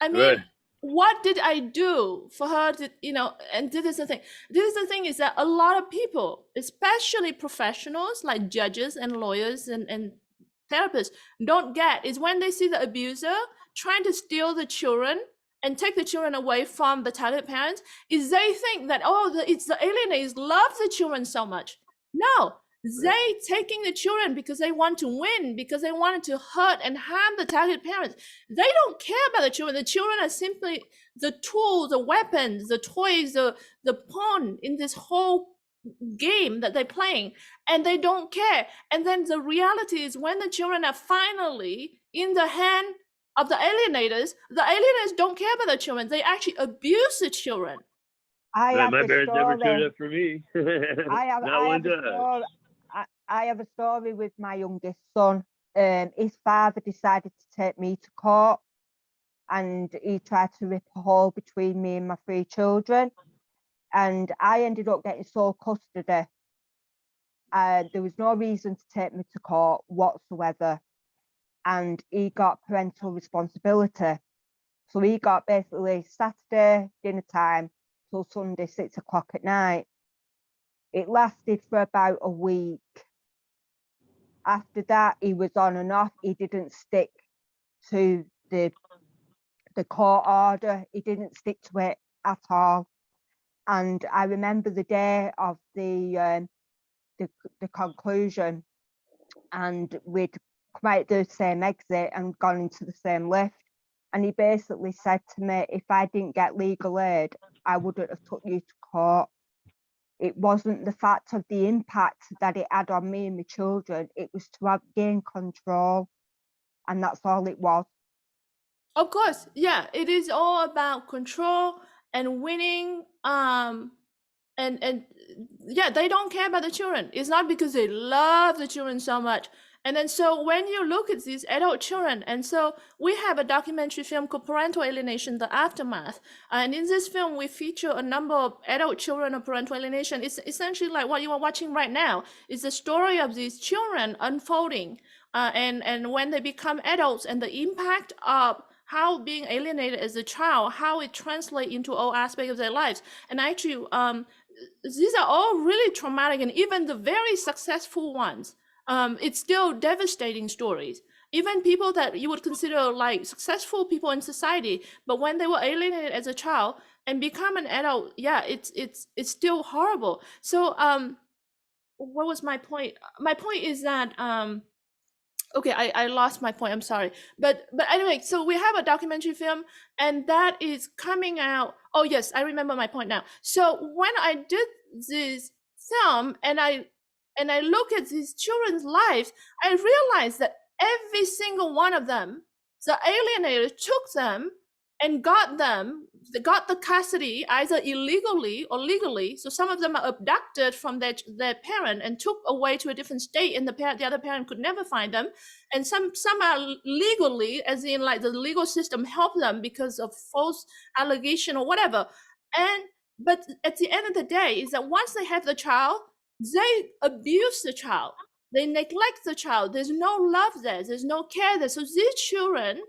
I mean, Right. what did I do for her to, and this is the thing. This is the thing is that a lot of people, especially professionals like judges and lawyers and therapists, don't get is when they see the abuser trying to steal the children and take the children away from the target parents, is they think that, it's the alienators love the children so much. No, they taking the children because they want to win, because they wanted to hurt and harm the target parents. They don't care about the children. The children are simply the tools, the weapons, the toys, the pawn in this whole game that they're playing, and they don't care. And then the reality is when the children are finally in the hand of the alienators don't care about the children. They actually abuse the children. I have My a parents never showed story. up for me. I have a story with my youngest son. His father decided to take me to court, and he tried to rip a hole between me and my 3 children. And I ended up getting sole custody. There was no reason to take me to court whatsoever. And he got parental responsibility. So he got basically Saturday dinner time till Sunday 6 o'clock at night. It lasted for about a week. After that, he was on and off. He didn't stick to the court order. He didn't stick to it at all. And I remember the day of the conclusion, and we'd come out the same exit and gone into the same lift. And he basically said to me, if I didn't get legal aid, I wouldn't have took you to court. It wasn't the fact of the impact that it had on me and my children. It was to gain control. And that's all it was. Of course, yeah, it is all about control and winning. And yeah, they don't care about the children. It's not because they love the children so much. And then so when you look at these adult children, and so we have a documentary film called Parental Alienation, The Aftermath. And in this film, we feature a number of adult children of parental alienation. It's essentially like what you are watching right now. It's the story of these children unfolding and when they become adults and the impact of how being alienated as a child, how it translates into all aspects of their lives. And actually, these are all really traumatic, and even the very successful ones, it's still devastating stories. Even people that you would consider like successful people in society, but when they were alienated as a child and become an adult, yeah, it's still horrible. So what was my point? My point is that okay, I lost my point, I'm sorry. But anyway, so we have a documentary film, and that is coming out. Oh yes, I remember my point now. So when I did this film and I look at these children's lives, I realized that every single one of them, the alienator took them and got the custody either illegally or legally. So some of them are abducted from their parent and took away to a different state, and the other parent could never find them. And some are legally, as in like the legal system helped them because of false allegation or whatever. But at the end of the day, is that once they have the child, they abuse the child, they neglect the child. There's no love there, there's no care there. So these children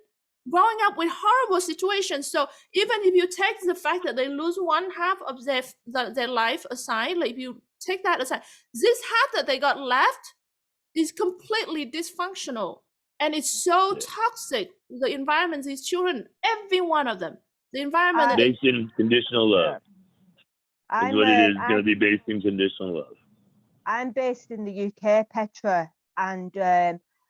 growing up with horrible situations. So even if you take the fact that they lose one half of their life aside, like if you take that aside, this half that they got left is completely dysfunctional, and it's so toxic. The environment, these children, every one of them, the environment. Based in conditional love. Is what it is. Going to be based in conditional love. I'm based in the UK, Petra, and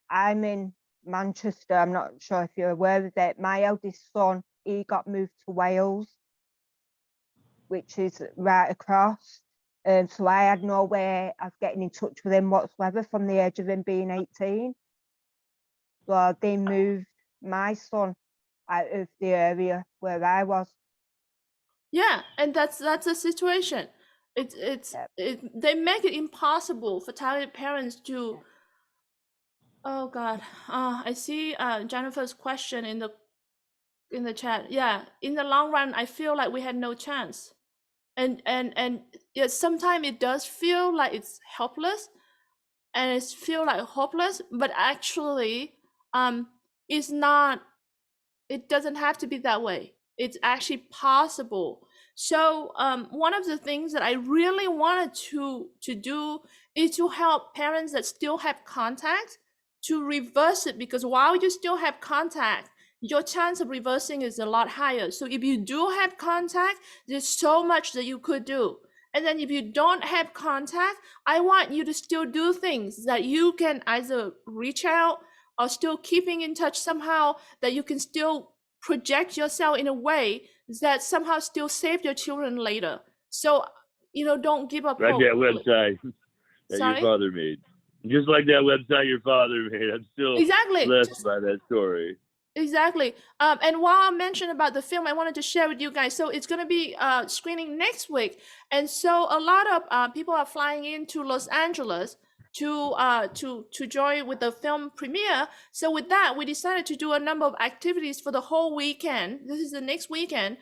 I'm in Manchester. I'm not sure if you're aware of it. My eldest son, he got moved to Wales, which is right across. So I had no way of getting in touch with him whatsoever from the age of him being 18. So they moved my son out of the area where I was. Yeah, and that's a situation. They make it impossible for talented parents to. Oh God, I see Jennifer's question in the chat. Yeah, in the long run, I feel like we had no chance, and yeah, sometimes it does feel like it's helpless, and it feel like hopeless. But actually, it's not. It doesn't have to be that way. It's actually possible. So one of the things that I really wanted to do is to help parents that still have contact to reverse it, because while you still have contact, your chance of reversing is a lot higher. So if you do have contact, there's so much that you could do. And then if you don't have contact, I want you to still do things that you can either reach out or still keeping in touch somehow, that you can still project yourself in a way that somehow still save your children later. So, don't give up like hope. That website that Sorry? your father made. Just like that website your father made. I'm still blessed by that story. Exactly. And while I mentioned about the film, I wanted to share with you guys. So it's going to be screening next week. And so a lot of people are flying into Los Angeles to join with the film premiere. So with that, we decided to do a number of activities for the whole weekend. This is the next weekend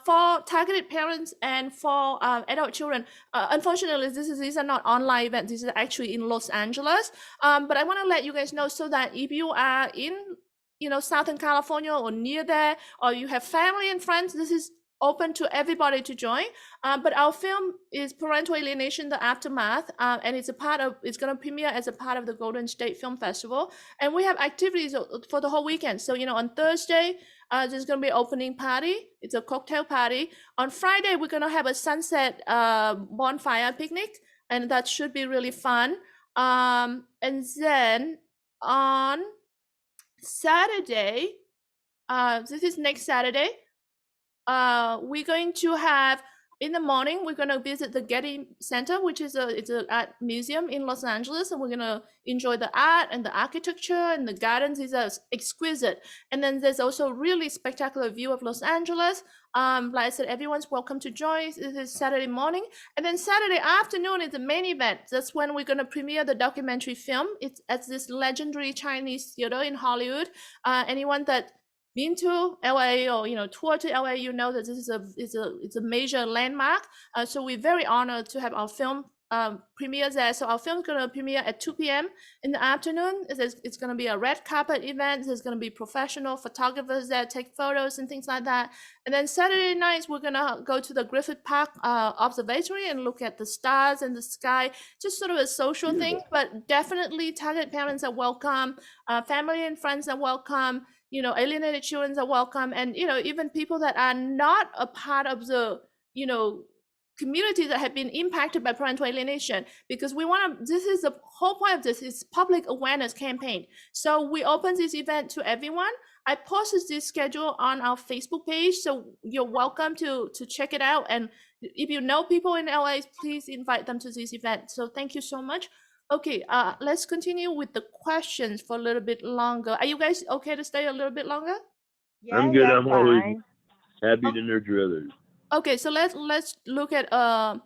for targeted parents and for adult children. Unfortunately, these are not online events. This is actually in Los Angeles. But I want to let you guys know so that if you are in Southern California or near there, or you have family and friends, this is open to everybody to join. But our film is Parental Alienation, The Aftermath, and it's going to premiere as a part of the Golden State Film Festival. And we have activities for the whole weekend. So, on Thursday, there's going to be an opening party. It's a cocktail party. On Friday, we're going to have a sunset bonfire picnic, and that should be really fun. And then on Saturday, this is next Saturday, we're going to have, in the morning, we're going to visit the Getty Center, which is it's an art museum in Los Angeles, and we're going to enjoy the art and the architecture and the gardens. These are exquisite. And then there's also a really spectacular view of Los Angeles. Like I said, everyone's welcome to join. This is Saturday morning. And then Saturday afternoon is the main event. That's when we're going to premiere the documentary film. It's at this legendary Chinese theater in Hollywood. Anyone that been to LA or toured to LA, that this is a major landmark. So we're very honored to have our film premiere there. So our film is going to premiere at 2 p.m. in the afternoon. It's going to be a red carpet event. There's going to be professional photographers there, take photos and things like that. And then Saturday nights, we're going to go to the Griffith Park Observatory and look at the stars and the sky, just sort of a social thing. But definitely target parents are welcome. Family and friends are welcome. You know, alienated children are welcome. And, you know, even people that are not a part of the, you know, communities that have been impacted by parental alienation, because we want to, this is the whole point of this is public awareness campaign. So we open this event to everyone. I posted this schedule on our Facebook page, so you're welcome to check it out. And if you know people in LA, please invite them to this event. So thank you so much. Okay, let's continue with the questions for a little bit longer. Are you guys okay to stay a little bit longer? Yeah, I'm good. yeah, I'm always fine. happy to nurture others. Okay, so let's look at a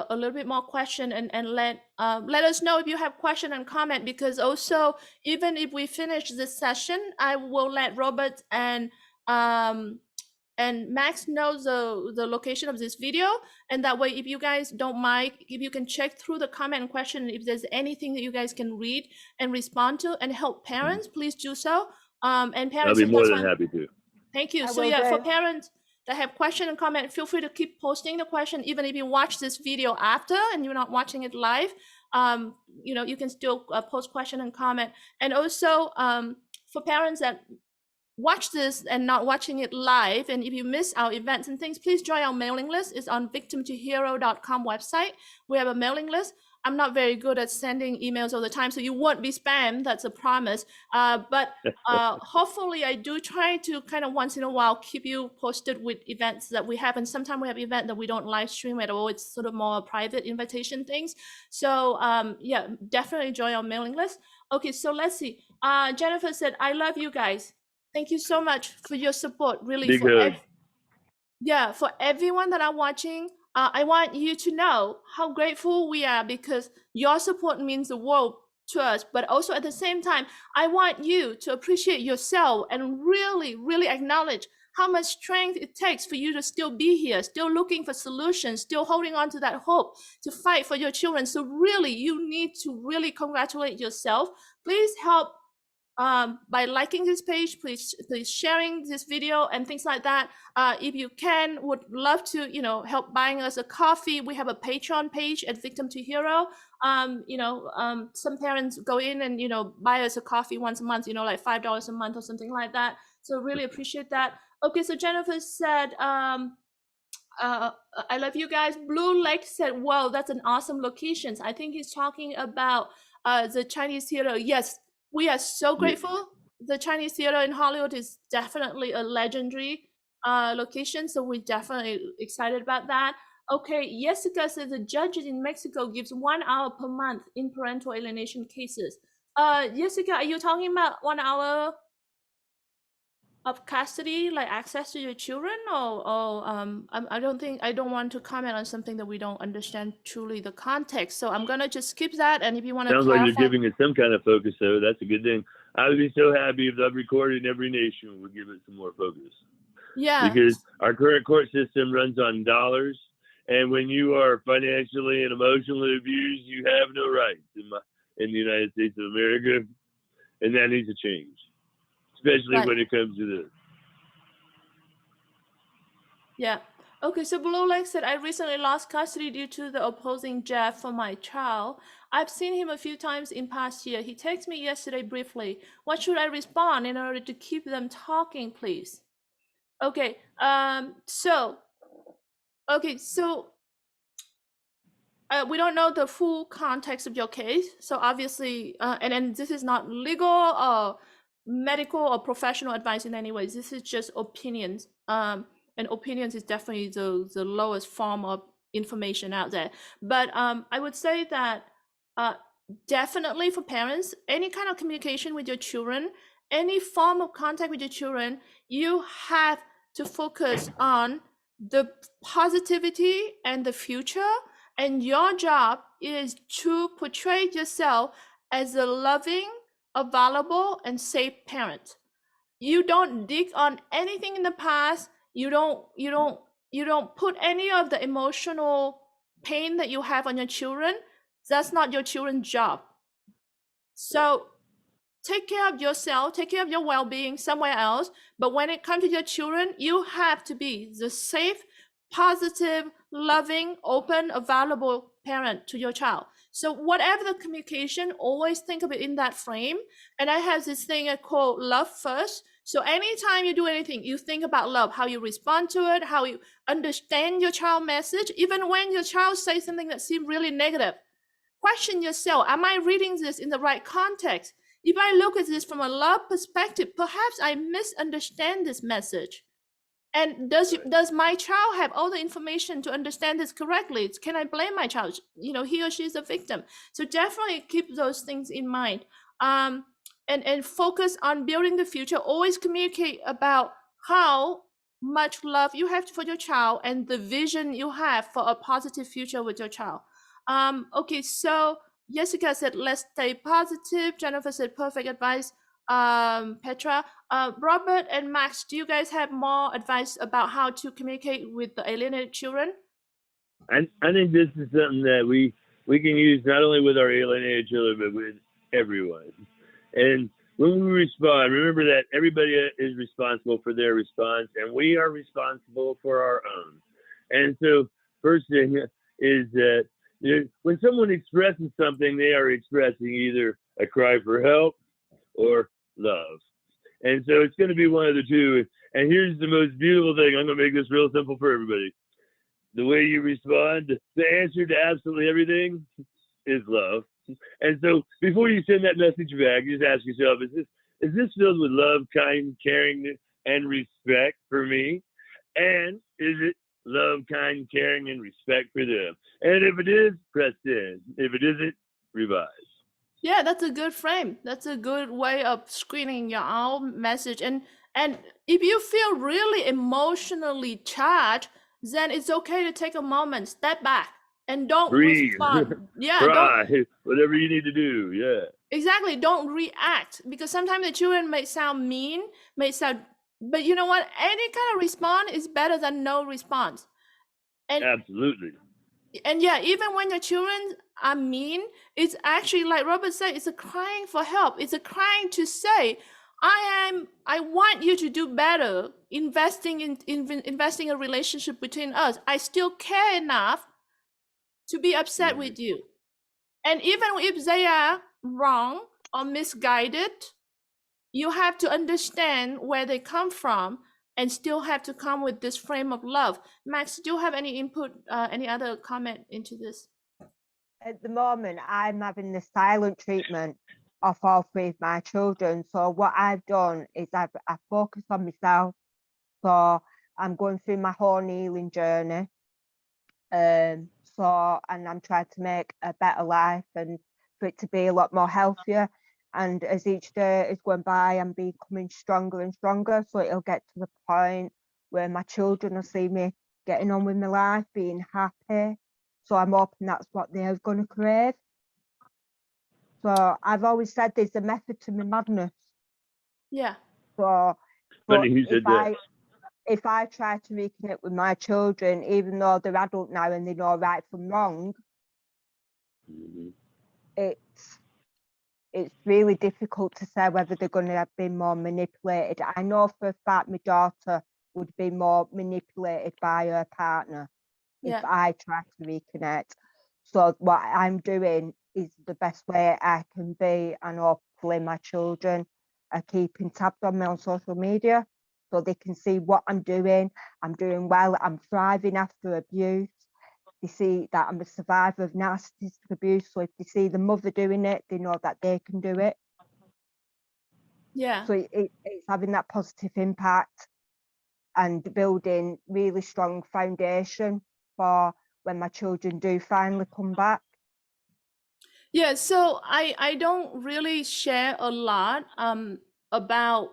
little bit more question and let us know if you have question and comment, because also even if we finish this session, I will let Robert and Max know the location of this video, and that way if you guys don't mind, if you can check through the comment and question, if there's anything that you guys can read and respond to and help parents, please do so. And I'll parents, be more sometimes than happy to. thank you. I So will yeah, for do. parents that have question and comment, feel free to keep posting the question, even if you watch this video after and you're not watching it live. You know, you can still post question and comment. And also for parents that watch this and not watching it live, and if you miss our events and things, please join our mailing list. It's on VictimToHero.com website. We have a mailing list. I'm not very good at sending emails all the time, so you won't be spammed. That's a promise. But hopefully I do try to kind of once in a while keep you posted with events that we have. And sometimes we have events that we don't live stream at all. It's sort of more private invitation things. So yeah, definitely join our mailing list. Okay, so let's see. Jennifer said, I love you guys. Thank you so much for your support, really. Because For everyone that are watching, I want you to know how grateful we are, because your support means the world to us. But also at the same time, I want you to appreciate yourself and really, really acknowledge how much strength it takes for you to still be here, still looking for solutions, still holding on to that hope to fight for your children. So really, you need to really congratulate yourself. Please help by liking this page, please sharing this video and things like that. If you can, would love to, you know, help buying us a coffee. We have a Patreon page at VictimToHero. Some parents go in and, you know, buy us a coffee once a month, you know, like $5 a month or something like that. So really appreciate that. Okay, so Jennifer said, I love you guys. Blue Lake said, wow, that's an awesome location. I think he's talking about the Chinese theater. Yes, we are so grateful. The Chinese theater in Hollywood is definitely a legendary location, so we're definitely excited about that. Okay, Jessica says the judges in Mexico gives 1 hour per month in parental alienation cases. Jessica, are you talking about 1 hour of custody, like access to your children, or I don't want to comment on something that we don't understand truly the context. So I'm gonna just skip that. And if you want to sounds clarify, like you're giving it some kind of focus, though. That's a good thing. I would be so happy if the recording every nation would give it some more focus. yeah, Because our current court system runs on dollars, and when you are financially and emotionally abused, you have no rights in the United States of America, and that needs to change, especially right. when it comes to this. Yeah. Okay, so Blue Lake said, I recently lost custody due to the opposing judge for my child. I've seen him a few times in past year. He texted me yesterday briefly. What should I respond in order to keep them talking, please? Okay, so we don't know the full context of your case. So obviously, and this is not legal or medical or professional advice in any way. This is just opinions. And opinions is definitely the lowest form of information out there. But I would say that definitely for parents, any kind of communication with your children, any form of contact with your children, you have to focus on the positivity and the future. And your job is to portray yourself as a loving, available, and safe parent. You don't dig on anything in the past. You don't put any of the emotional pain that you have on your children, that's not your children's job. So take care of yourself, take care of your well-being somewhere else. But when it comes to your children, you have to be the safe, positive, loving, open, available parent to your child. So whatever the communication, always think of it in that frame. And I have this thing I call love first. So anytime you do anything, you think about love, how you respond to it, how you understand your child message. Even when your child says something that seems really negative, question yourself, am I reading this in the right context? If I look at this from a love perspective, perhaps I misunderstand this message. And does my child have all the information to understand this correctly? Can I blame my child? You know, he or she is a victim. So definitely keep those things in mind. And focus on building the future. Always communicate about how much love you have for your child and the vision you have for a positive future with your child. Okay, so Jessica said, let's stay positive. Jennifer said, perfect advice. Petra, Robert and Max, do you guys have more advice about how to communicate with the alienated children? I think this is something that we can use not only with our alienated children, but with everyone. And when we respond, remember that everybody is responsible for their response, and we are responsible for our own. And so, first thing is that when someone expresses something, they are expressing either a cry for help or love. And so it's going to be one of the two. And here's the most beautiful thing. I'm going to make this real simple for everybody. The way you respond, the answer to absolutely everything is love. And so before you send that message back, just ask yourself, is this filled with love, kind, caring, and respect for me? And is it love, kind, caring, and respect for them? And if it is, press in. If it isn't, revise. Yeah, that's a good frame. That's a good way of screening your own message. And if you feel really emotionally charged, then it's okay to take a moment, step back, and don't Breathe. respond. Yeah, cry, whatever you need to do. Yeah. Exactly. Don't react, because sometimes the children may sound mean, but you know what? Any kind of response is better than no response. And absolutely. And yeah, even when your children are mean, it's actually, like Robert said, it's a crying for help. It's a crying to say, I want you to do better, investing a relationship between us. I still care enough to be upset with you. And even if they are wrong or misguided, you have to understand where they come from and still have to come with this frame of love. Max, do you have any input, any other comment into this? At the moment, I'm having the silent treatment of all three of my children. So what I've done is I've focused on myself. So I'm going through my whole healing journey. And I'm trying to make a better life and for it to be a lot more healthier. And as each day is going by, I'm becoming stronger and stronger. So it'll get to the point where my children will see me getting on with my life, being happy. So I'm hoping that's what they're going to crave. So I've always said there's a method to my madness. Yeah. So Funny you said that. If I try to reconnect with my children, even though they're adult now and they know right from wrong, it's really difficult to say whether they're going to have been more manipulated. I know for a fact my daughter would be more manipulated by her partner if I try to reconnect. So what I'm doing is the best way I can be, and hopefully my children are keeping tabs on me on social media so they can see what I'm doing. I'm doing well, I'm thriving after abuse. They see that I'm a survivor of narcissistic abuse. So if they see the mother doing it, they know that they can do it. Yeah. So it's having that positive impact and building really strong foundation for when my children do finally come back. Yeah, so I don't really share a lot about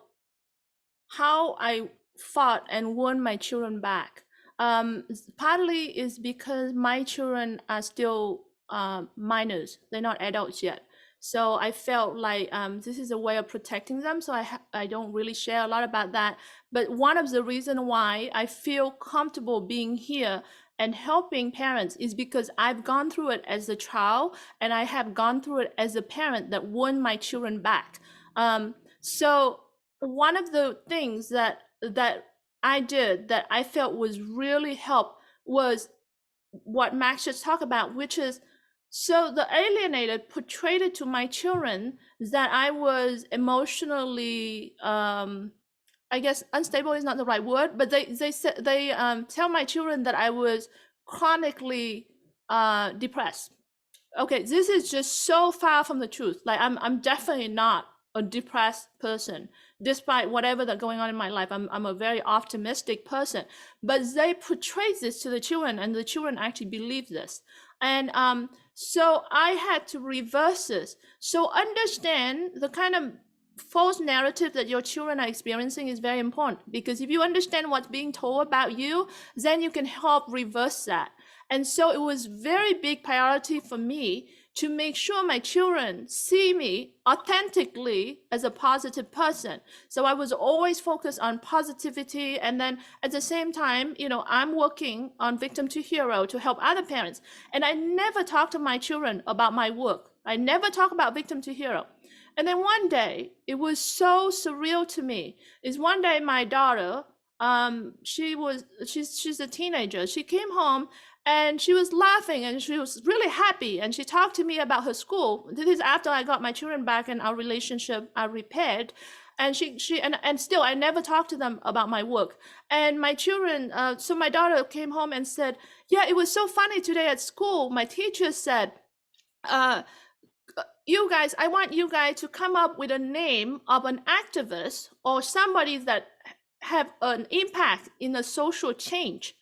how I fought and won my children back. Partly is because my children are still minors; they're not adults yet. So I felt like this is a way of protecting them. So I don't really share a lot about that. But one of the reasons why I feel comfortable being here and helping parents is because I've gone through it as a child, and I have gone through it as a parent that won my children back. So one of the things that I did that I felt was really help was what Max just talked about, which is, so the alienated portrayed it to my children that I was emotionally, I guess unstable is not the right word, but they said, they tell my children that I was chronically depressed. Okay, this is just so far from the truth. Like I'm definitely not a depressed person, despite whatever that's going on in my life. I'm a very optimistic person, but they portray this to the children, and the children actually believe this. And so I had to reverse this. So understand the kind of false narrative that your children are experiencing is very important, because if you understand what's being told about you, then you can help reverse that. And so it was very big priority for me to make sure my children see me authentically as a positive person. So I was always focused on positivity. And then at the same time, you know, I'm working on Victim to Hero to help other parents. And I never talk to my children about my work. I never talk about Victim to Hero. And then one day, it was so surreal to me, is one day my daughter, she's a teenager. She came home and she was laughing and she was really happy. And she talked to me about her school. This is after I got my children back and our relationship repaired. And and still, I never talked to them about my work. And my children, so my daughter came home and said, yeah, it was so funny today at school. My teacher said, you guys, I want you guys to come up with a name of an activist or somebody that have an impact in a social change.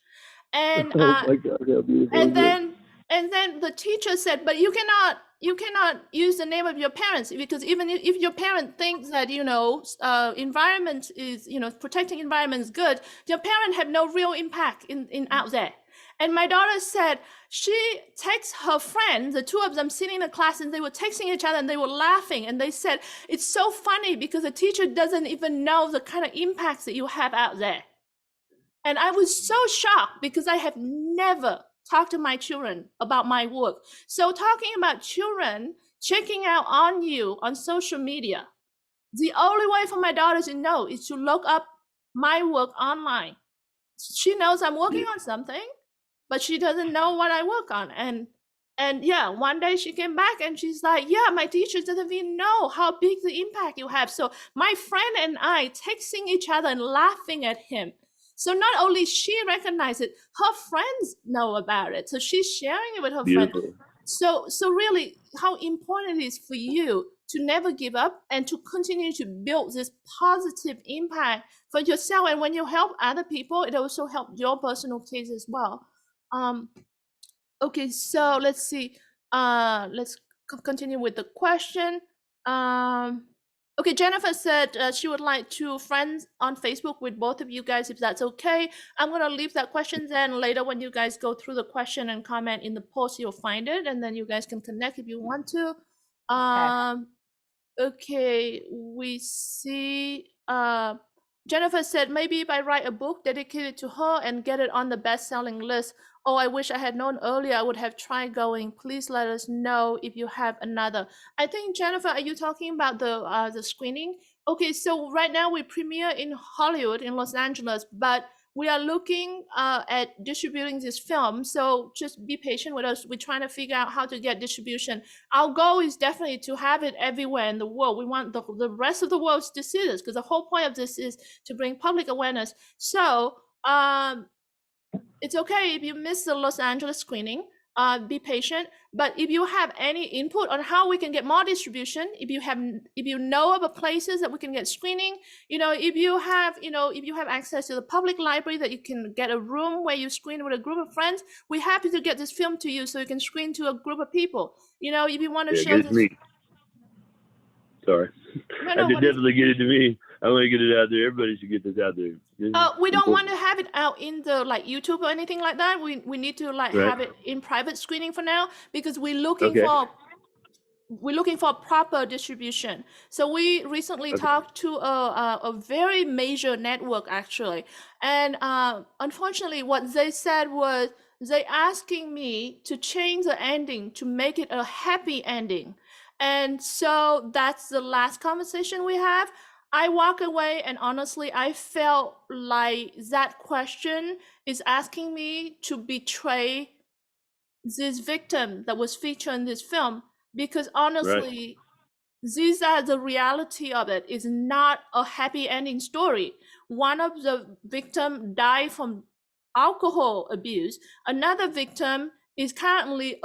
And Oh my God, that'd be so and good. then the teacher said, but you cannot use the name of your parents, because even if your parent thinks that, you know, environment is, you know, protecting environment is good, your parent have no real impact in out there. And my daughter said she texts her friend, the two of them sitting in a class, and they were texting each other and they were laughing. And they said, it's so funny because the teacher doesn't even know the kind of impacts that you have out there. And I was so shocked because I have never talked to my children about my work. So talking about children checking out on you on social media, the only way for my daughter to know is to look up my work online. She knows I'm working on something, but she doesn't know what I work on. And yeah, one day she came back and she's like, yeah, my teacher doesn't even know how big the impact you have. So my friend and I texting each other and laughing at him. So not only she recognized it, her friends know about it. So she's sharing it with her friends. Beautiful. So really how important it is for you to never give up and to continue to build this positive impact for yourself. And when you help other people, it also helps your personal case as well. Okay, so let's see. Let's continue with the question. Okay, Jennifer said she would like to friends on Facebook with both of you guys, if that's okay. I'm gonna leave that question then. Later when you guys go through the question and comment in the post, you'll find it, and then you guys can connect if you want to. Okay, we see Jennifer said, maybe if I write a book dedicated to her and get it on the best-selling list. Oh, I wish I had known earlier. I would have tried going. Please let us know if you have another. I think, Jennifer, are you talking about the screening? Okay, so right now we premiere in Hollywood, in Los Angeles, but we are looking at distributing this film. So just be patient with us. We're trying to figure out how to get distribution. Our goal is definitely to have it everywhere in the world. We want the rest of the world to see this, because the whole point of this is to bring public awareness. So it's okay if you miss the Los Angeles screening. Be patient. But if you have any input on how we can get more distribution, if you know of places that we can get screening, if you have access to the public library that you can get a room where you screen with a group of friends, we're happy to get this film to you so you can screen to a group of people. If you want to share get it to this. me. Sorry. I could definitely get it to me. I want to get it out there. Everybody should get this out there. We don't want to have it out in the YouTube or anything like that. We need to have it in private screening for now, because we're looking for proper distribution. So we recently talked to a very major network actually, and unfortunately what they said was they asking me to change the ending to make it a happy ending. And so that's the last conversation we have. I walk away, and honestly, I felt like that question is asking me to betray this victim that was featured in this film, because honestly, these are the reality of it. Is not a happy ending story. One of the victim died from alcohol abuse. Another victim is currently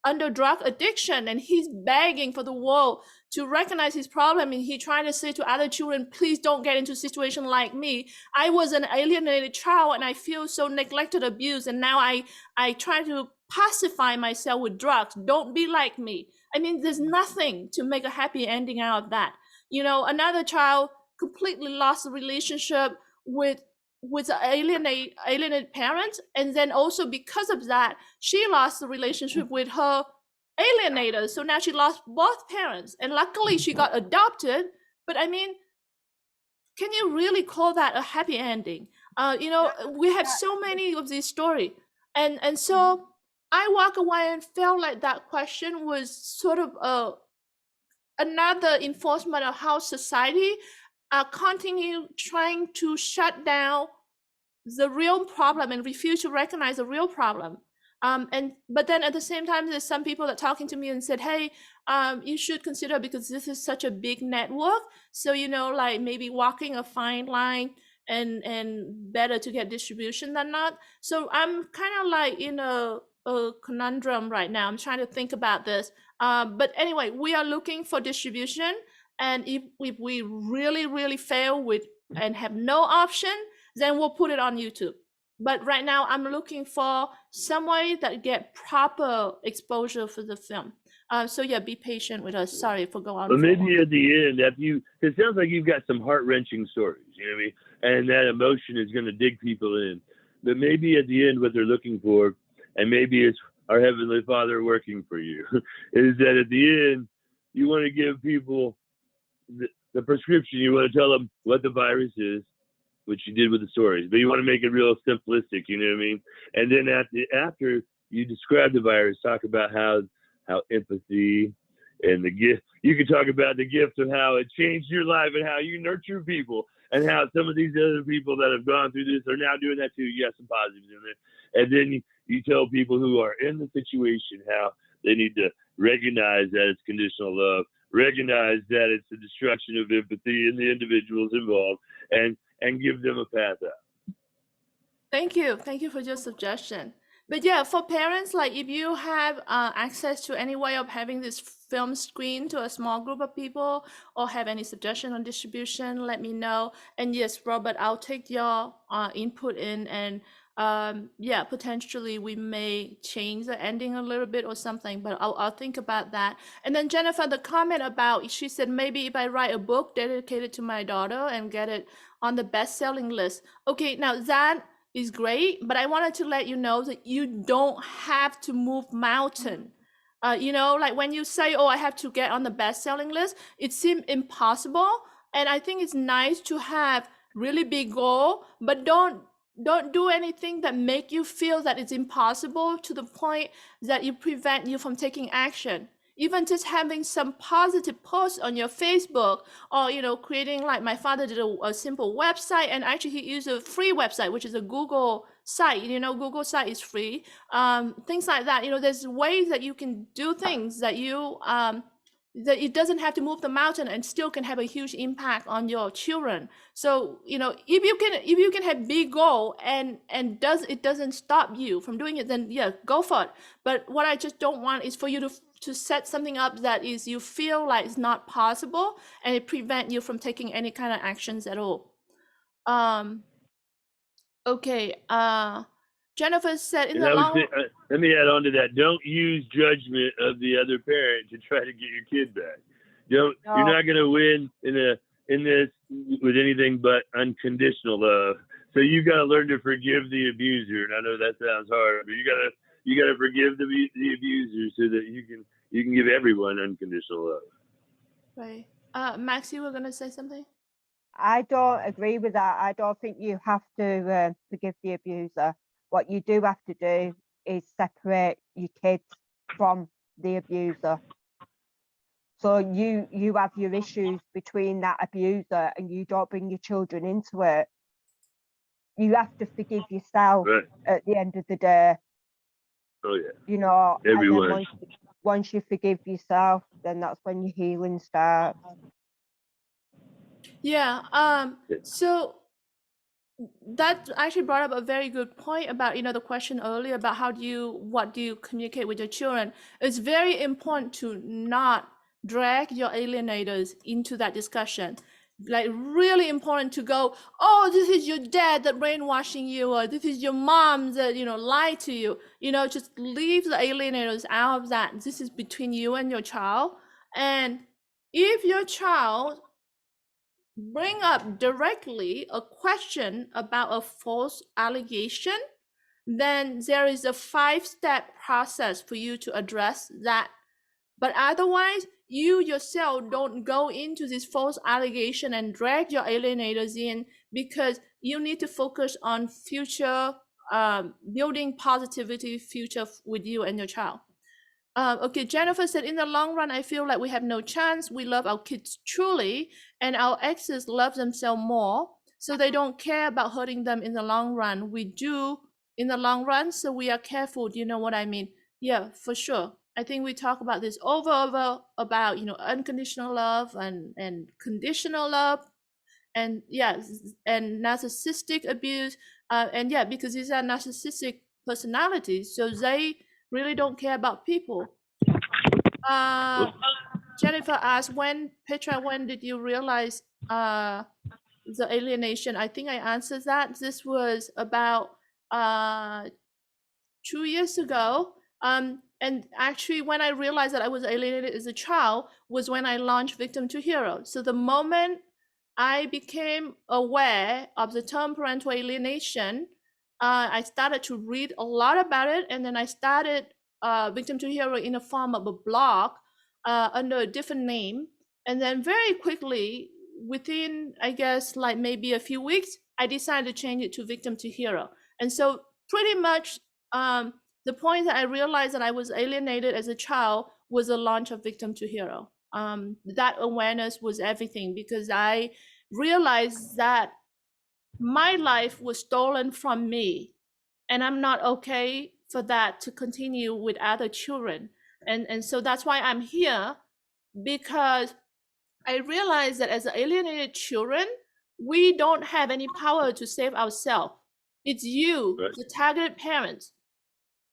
under drug addiction, and he's begging for the world to recognize his problem, and he trying to say to other children, please don't get into a situation like me. I was an alienated child and I feel so neglected, abused, and now I try to pacify myself with drugs. Don't be like me. I mean, there's nothing to make a happy ending out of that. You know, another child completely lost the relationship with alienated parents, and then also because of that, she lost the relationship with her alienator. So now she lost both parents, and luckily she got adopted. But I mean, can you really call that a happy ending? You know, we have so many of these stories, and so I walk away and felt like that question was sort of another enforcement of how society continue trying to shut down the real problem and refuse to recognize the real problem. But then at the same time, there's some people that talking to me and said, hey, you should consider, because this is such a big network, so you know, like maybe walking a fine line and better to get distribution than not. So I'm kind of like in a conundrum right now. I'm trying to think about this. But anyway, we are looking for distribution, and if we really fail with and have no option, then we'll put it on YouTube. But right now, I'm looking for some way that get proper exposure for the film. So yeah, be patient with us. Sorry for going on. But maybe at the end, it sounds like you've got some heart-wrenching stories, you know what I mean? And that emotion is going to dig people in. But maybe at the end, what they're looking for, and maybe it's our Heavenly Father working for you, is that at the end, you want to give people the prescription. You want to tell them what the virus is, which you did with the stories, but you want to make it real simplistic, you know what I mean? And then after you describe the virus, talk about how empathy and the gift, you can talk about the gift of how it changed your life and how you nurture people, and how some of these other people that have gone through this are now doing that too. You got some positives in there. And then you tell people who are in the situation how they need to recognize that it's conditional love, recognize that it's the destruction of empathy in the individuals involved, and give them a path out. Thank you for your suggestion. But yeah, for parents, like if you have access to any way of having this film screen to a small group of people, or have any suggestion on distribution, let me know. And yes, Robert, I'll take your input in, and yeah, potentially we may change the ending a little bit or something, but I'll think about that. And then Jennifer, the comment about, she said maybe if I write a book dedicated to my daughter and get it on the best-selling list. Okay, now that is great, but I wanted to let you know that you don't have to move mountain. You know, like when you say, oh, I have to get on the best-selling list, it seems impossible. And I think it's nice to have really big goal, but don't do anything that make you feel that it's impossible to the point that it prevent you from taking action. Even just having some positive posts on your Facebook, or you know, creating, like my father did a simple website, and actually he used a free website, which is a Google site. You know, Google site is free. Things like that. You know, there's ways that you can do things that you that it doesn't have to move the mountain and still can have a huge impact on your children. So you know, if you can have big goal and it doesn't stop you from doing it, then yeah, go for it. But what I just don't want is for you to set something up that is you feel like it's not possible, and it prevent you from taking any kind of actions at all. Okay. Jennifer said in And the I would long. say, let me add on to that. Don't use judgment of the other parent to try to get your kid back. You're not going to win in this with anything but unconditional love. So you got to learn to forgive the abuser. And I know that sounds hard, but you got to forgive the abuser so that you can give everyone unconditional love. Right. Max, you were going to say something? I don't agree with that. I don't think you have to forgive the abuser. what you do have to do is separate your kids from the abuser. So you have your issues between that abuser and you don't bring your children into it. You have to forgive yourself Right. at the end of the day. Oh yeah. You know, Everyone. and then once you forgive yourself, then that's when your healing starts. Yeah. So that actually brought up a very good point about, the question earlier about what do you communicate with your children. It's very important to not drag your alienators into that discussion. Like, really important to go, oh, this is your dad that brainwashing you, or this is your mom that, lied to you. Just leave the alienators out of that. This is between you and your child. And if your child bring up directly a question about a false allegation, then there is a 5-step process for you to address that. But otherwise, you yourself don't go into this false allegation and drag your alienators in, because you need to focus on future, building positivity future with you and your child. Okay, Jennifer said, in the long run, I feel like we have no chance. We love our kids truly, and our exes love themselves more, so they don't care about hurting them in the long run. We do in the long run, so we are careful. Do you know what I mean? Yeah, for sure. I think we talk about this over about, unconditional love and conditional love, and and narcissistic abuse. And yeah, because these are narcissistic personalities, so they really don't care about people. Jennifer asked, Petra, when did you realize the alienation? I think I answered that. This was about 2 years ago. And actually, when I realized that I was alienated as a child was when I launched VictimToHero. So the moment I became aware of the term parental alienation, I started to read a lot about it, and then I started VictimToHero in the form of a blog under a different name. And then very quickly, within, I guess, like maybe a few weeks, I decided to change it to VictimToHero. And so pretty much the point that I realized that I was alienated as a child was the launch of VictimToHero. That awareness was everything, because I realized that my life was stolen from me, and I'm not okay for that to continue with other children. And so that's why I'm here, because I realized that as alienated children, we don't have any power to save ourselves. It's you, Right. the targeted parents.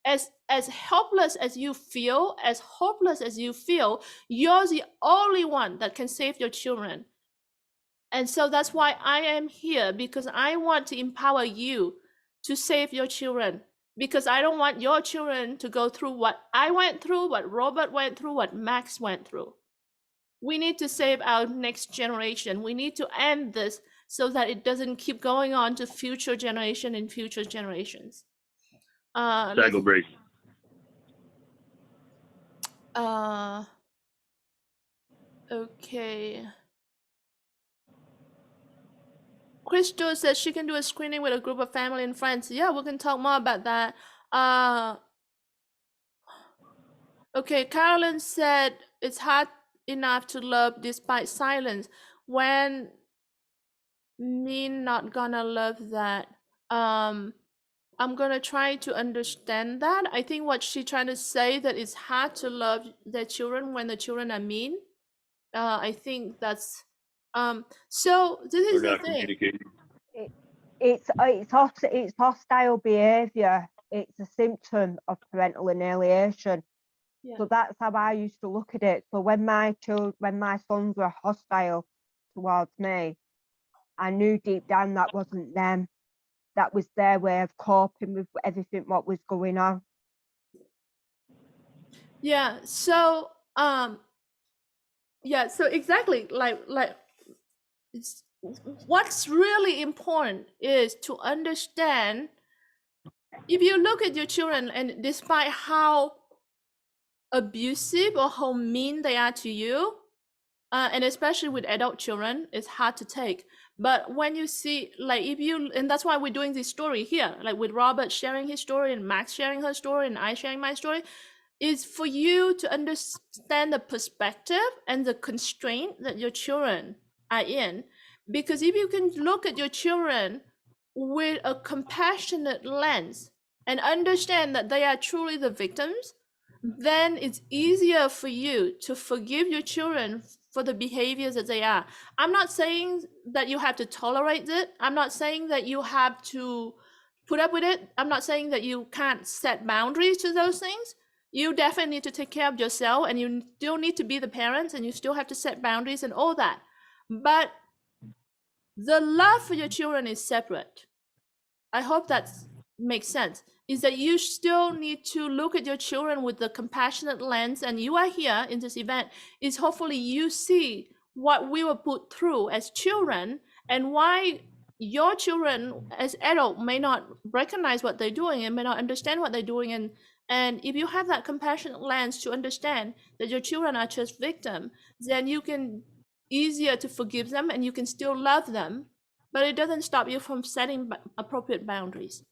As helpless as you feel, as hopeless as you feel, you're the only one that can save your children. And so that's why I am here, because I want to empower you to save your children, because I don't want your children to go through what I went through, what Robert went through, what Max went through. We need to save our next generation. We need to end this so that it doesn't keep going on to future generation and future generations. Cycle break. Okay. Crystal says she can do a screening with a group of family and friends. Yeah, we can talk more about that. Okay, Carolyn said it's hard enough to love despite silence. When mean not gonna love that. I'm gonna try to understand that. I think what she's trying to say, that it's hard to love their children when the children are mean. I think that's so this is the thing. It's hostile behavior. It's a symptom of parental alienation. Yeah. So that's how I used to look at it. So when my sons were hostile towards me, I knew deep down that wasn't them. That was their way of coping with everything what was going on. Yeah. So yeah. So exactly, like it's, what's really important is to understand, if you look at your children, and despite how abusive or how mean they are to you, And especially with adult children, it's hard to take. But when you see, like, if you, and that's why we're doing this story here, like with Robert sharing his story and Max sharing her story and I sharing my story, is for you to understand the perspective and the constraint that your children are in. Because if you can look at your children with a compassionate lens and understand that they are truly the victims, then it's easier for you to forgive your children for the behaviors that they are. I'm not saying that you have to tolerate it. I'm not saying that you have to put up with it. I'm not saying that you can't set boundaries to those things. You definitely need to take care of yourself, and you still need to be the parents, and you still have to set boundaries and all that. But the love for your children is separate. I hope that makes sense. Is that you still need to look at your children with the compassionate lens, and you are here in this event, is hopefully you see what we were put through as children and why your children as adults may not recognize what they're doing and may not understand what they're doing. And if you have that compassionate lens to understand that your children are just victims, then you can easier to forgive them and you can still love them, but it doesn't stop you from setting appropriate boundaries.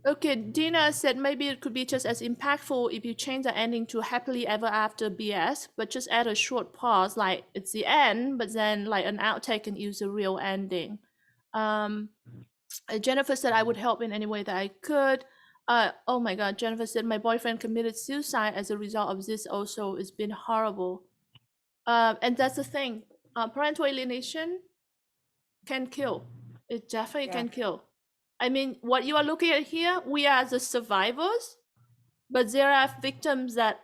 Okay, Dina said maybe it could be just as impactful if you change the ending to happily ever after BS, but just add a short pause, like it's the end, but then like an outtake and use a real ending. Jennifer said I would help in any way that I could. Oh my God, Jennifer said my boyfriend committed suicide as a result of this also. It's been horrible. And that's the thing. Parental alienation can kill. It definitely can kill. I mean, what you are looking at here, we are the survivors, but there are victims that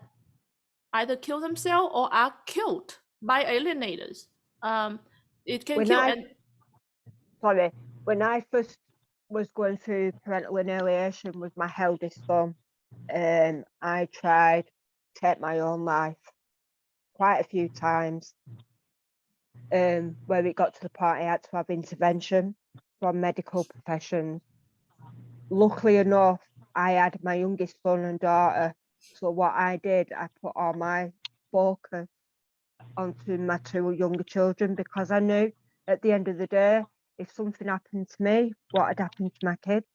either kill themselves or are killed by alienators. It can kill. Sorry, when I first was going through parental alienation with my eldest son, I tried to take my own life quite a few times, where it got to the point I had to have intervention from medical professions. Luckily enough, I had my youngest son and daughter, so what I did, I put all my focus onto my two younger children, because I knew at the end of the day, if something happened to me, what had happened to my kids.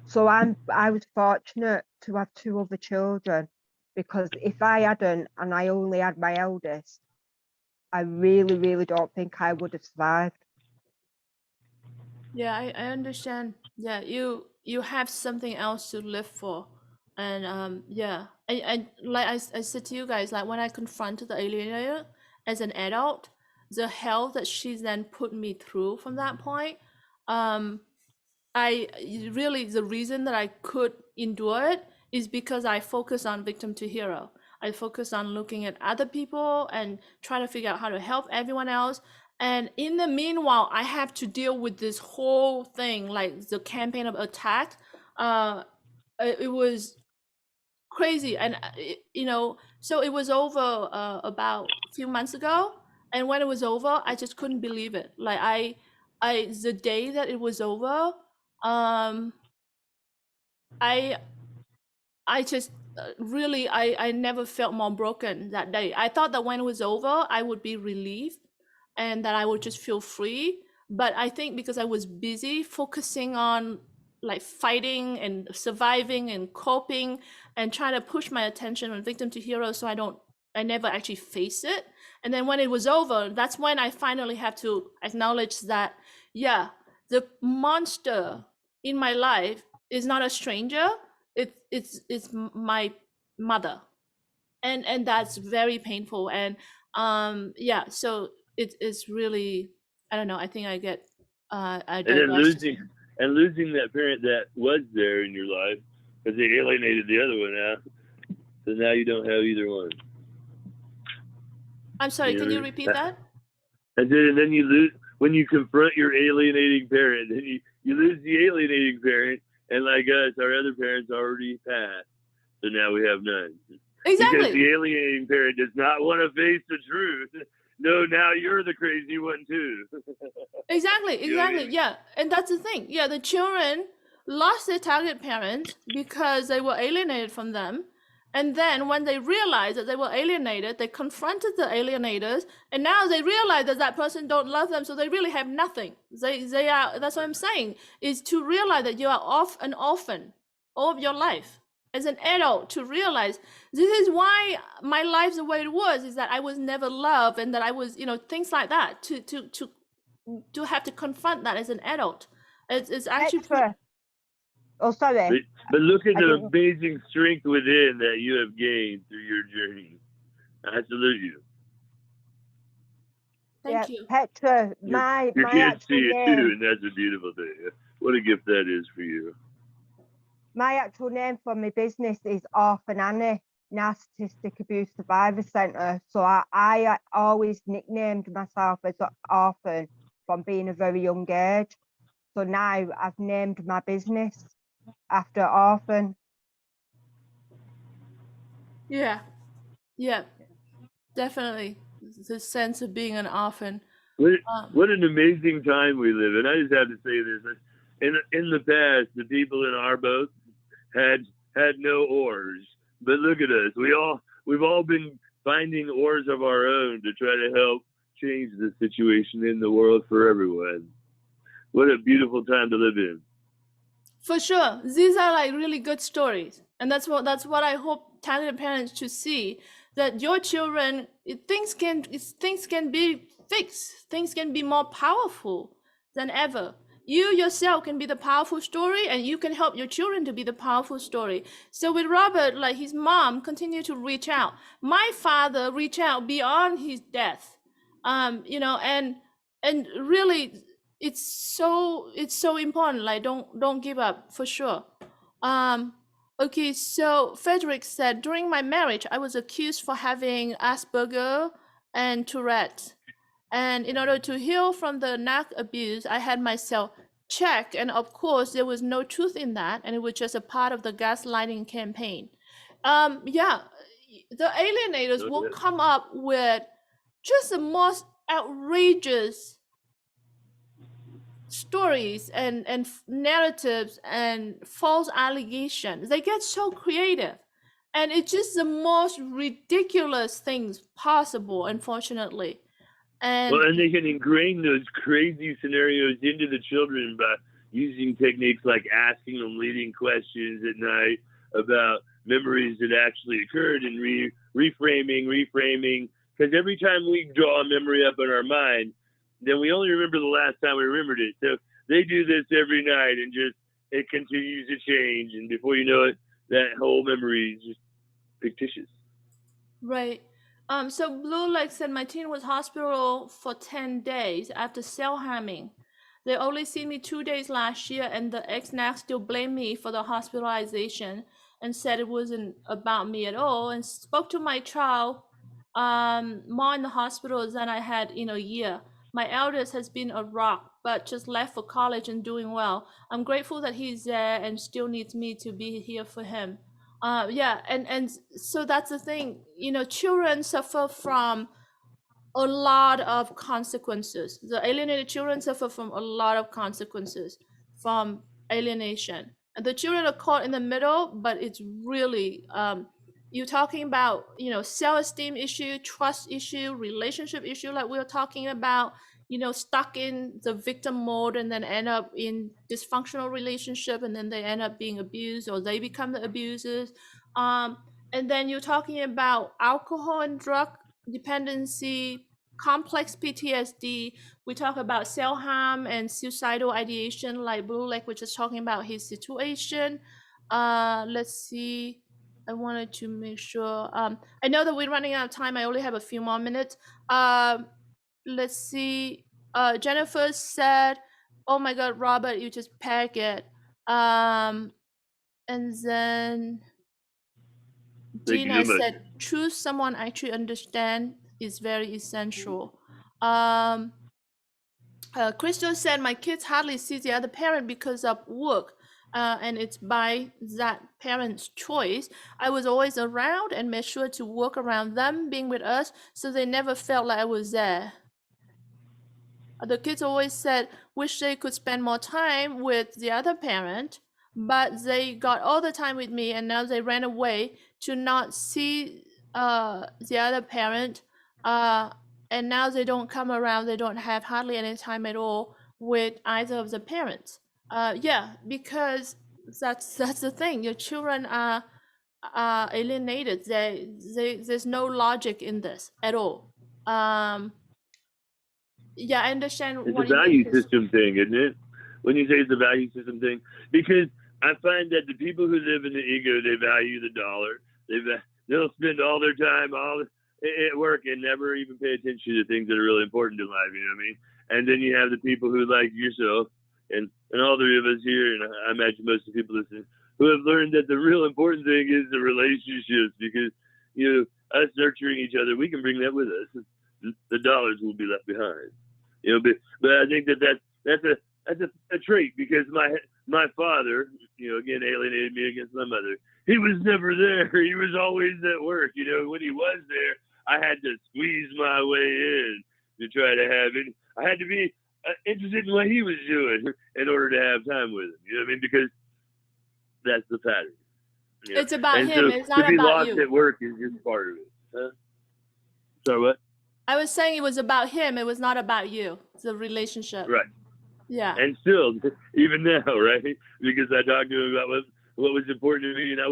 So I was fortunate to have two other children, because if I hadn't and I only had my eldest, I really, really don't think I would have survived. Yeah, I understand. Yeah, you have something else to live for. And yeah, I like I said to you guys, like when I confronted the alienator as an adult, the hell that she's then put me through from that point, I really, the reason that I could endure it is because I focus on victim to hero. I focus on looking at other people and trying to figure out how to help everyone else. And in the meanwhile, I have to deal with this whole thing, like the campaign of attack. It was crazy, and you know, so it was over about a few months ago. And when it was over, I just couldn't believe it. Like the day that it was over, I just really, I never felt more broken that day. I thought that when it was over, I would be relieved and that I would just feel free. But I think because I was busy focusing on like fighting and surviving and coping and trying to push my attention on victim to hero, so I never actually face it. And then when it was over, that's when I finally have to acknowledge that, yeah, the monster in my life is not a stranger. It's my mother, and that's very painful. And yeah, so it's really, I don't know, I think I get and then losing that parent that was there in your life because they alienated the other one out, so now you don't have either one. I'm sorry, can you repeat that? And then you lose when you confront your alienating parent. Then you lose the alienating parent, and like us, our other parents already passed, so now we have none. Exactly. Because the alienating parent does not want to face the truth. No, now you're the crazy one too. Exactly. You know what I mean? Yeah, and that's the thing. Yeah, the children lost their target parent because they were alienated from them, And then when they realized that they were alienated, they confronted the alienators, and now they realize that that person don't love them, so they really have nothing. They are, that's what I'm saying, is to realize that you are an orphan all of your life. As an adult, to realize this is why my life's the way it was, is that I was never loved, and that I was, things like that, to have to confront that as an adult. It's actually Extra. Oh, sorry. But look at I the didn't- amazing strength within that you have gained through your journey. I salute you. Thank you. Petra, Your my kids actual see it name. too, and that's a beautiful thing. What a gift that is for you. My actual name for my business is Orphan Annie, Narcissistic Abuse Survivor Centre. So I always nicknamed myself as an orphan from being a very young age. So now I've named my business after orphan. Yeah, definitely. The sense of being an orphan. What an amazing time we live in. I just have to say this. In the past, the people in our boat had no oars, but look at us. We've all been finding oars of our own to try to help change the situation in the world for everyone. What a beautiful time to live in. For sure, these are like really good stories, and that's what I hope talented parents to see, that your children, things can be fixed, things can be more powerful than ever. You yourself can be the powerful story, and you can help your children to be the powerful story. So with Robert, like his mom continued to reach out. My father reached out beyond his death, and really, it's so important. Like, don't give up, for sure. Okay, so Frederick said, during my marriage, I was accused for having Asperger and Tourette. And in order to heal from the narc abuse, I had myself checked. And of course, there was no truth in that. And it was just a part of the gaslighting campaign. The alienators will come up with just the most outrageous stories and narratives and false allegations. They get so creative, and it's just the most ridiculous things possible, unfortunately. And they can ingrain those crazy scenarios into the children by using techniques like asking them leading questions at night about memories that actually occurred, and reframing. Because every time we draw a memory up in our mind, then we only remember the last time we remembered it. So they do this every night, and just it continues to change, and before you know it, that whole memory is just fictitious. Right. So Blue Lake said, my teen was hospital for 10 days after self-harming. They only seen me 2 days last year, and the ex-NAC still blamed me for the hospitalization and said it wasn't about me at all, and spoke to my child more in the hospital than I had in a year. My eldest has been a rock, but just left for college and doing well. I'm grateful that he's there and still needs me to be here for him. And so that's the thing. Children suffer from a lot of consequences. The alienated children suffer from a lot of consequences from alienation. And the children are caught in the middle, but it's really you're talking about self-esteem issue, trust issue, relationship issue, like we were talking about. Stuck in the victim mode and then end up in dysfunctional relationship, and then they end up being abused, or they become the abusers. And then you're talking about alcohol and drug dependency, complex PTSD. We talk about self-harm and suicidal ideation, like Blue Lake was just talking about his situation. Let's see. I wanted to make sure. I know that we're running out of time. I only have a few more minutes. Let's see. Jennifer said, "Oh my God, Robert, you just pack it." And then Gina said, "Choose someone actually understand is very essential." Crystal said, "My kids hardly see the other parent because of work, and it's by that parent's choice. I was always around and made sure to work around them being with us, so they never felt like I was there." The kids always said, wish they could spend more time with the other parent, but they got all the time with me, and now they ran away to not see the other parent, and now they don't come around. They don't have hardly any time at all with either of the parents. Yeah, because that's the thing. Your children are alienated. There's no logic in this at all. Yeah, I understand It's what a you mean. value system thing, isn't it? When you say it's a value system thing, because I find that the people who live in the ego, they value the dollar. They'll spend all their time at work and never even pay attention to things that are really important in life. You know what I mean? And then you have the people who, like yourself, and all three of us here, and I imagine most of the people listening, who have learned that the real important thing is the relationships, because us nurturing each other, we can bring that with us. The dollars will be left behind. But I think that's a trait, because my father, again, alienated me against my mother. He was never there. He was always at work. When he was there, I had to squeeze my way in to try to have it. I had to be interested in what he was doing in order to have time with him. You know what I mean? Because that's the pattern. It's about and him. So it's not to be about lost you. at work is just part of it. Huh? Sorry, what? I was saying it was about him. It was not about you. The relationship. Right. Yeah. And still, even now, right? Because I talked to him about what was important to me, and I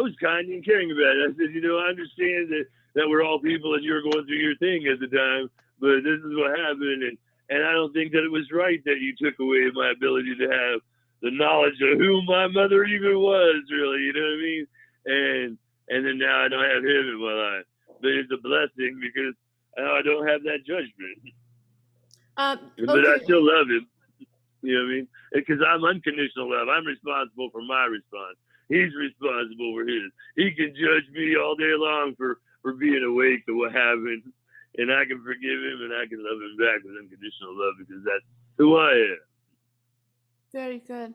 was kind and caring about it. I said, I understand that we're all people, and you're going through your thing at the time, but this is what happened, and I don't think that it was right that you took away my ability to have the knowledge of who my mother even was, really. You know what I mean? And then now I don't have him in my life, but it's a blessing because I don't have that judgment. But I Okay. still love him. You know what I mean? Because I'm unconditional love. I'm responsible for my response. He's responsible for his. He can judge me all day long for being awake to what happened, and I can forgive him and I can love him back with unconditional love, because that's who I am. Very good.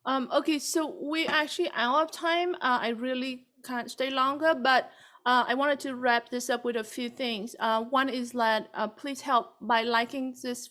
Okay, so we actually out of time. I really can't stay longer, but I wanted to wrap this up with a few things. One is that please help by liking this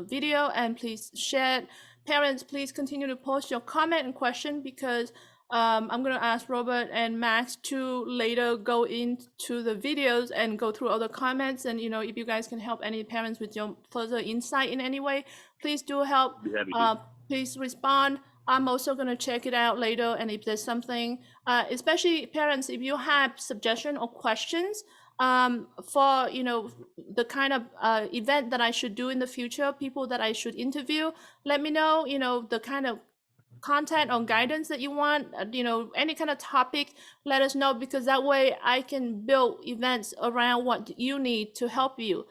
video, and please share it. Parents, please continue to post your comment and question, because I'm going to ask Robert and Max to later go into the videos and go through all the comments. And, if you guys can help any parents with your further insight in any way, please do help. Be happy to. Please respond. I'm also going to check it out later. And if there's something, especially parents, if you have suggestions or questions for, the kind of event that I should do in the future, people that I should interview, let me know, the kind of content or guidance that you want, any kind of topic, let us know, because that way I can build events around what you need to help you.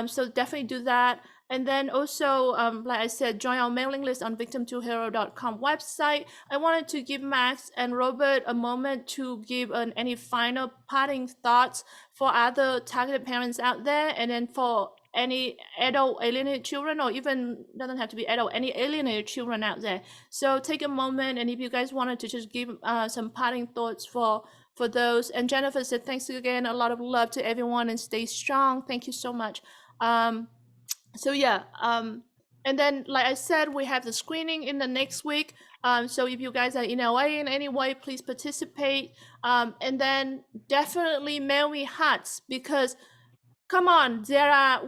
So definitely do that. And then also, like I said, join our mailing list on VictimToHero.com website. I wanted to give Max and Robert a moment to give any final parting thoughts for other targeted parents out there, and then for any adult alienated children, or even doesn't have to be adult, any alienated children out there. So take a moment, and if you guys wanted to just give some parting thoughts for those. And Jennifer said, thanks again, a lot of love to everyone, and stay strong. Thank you so much. So yeah, and then like I said, we have the screening in the next week. So if you guys are in LA in any way, please participate. And then definitely mail me hearts, because come on,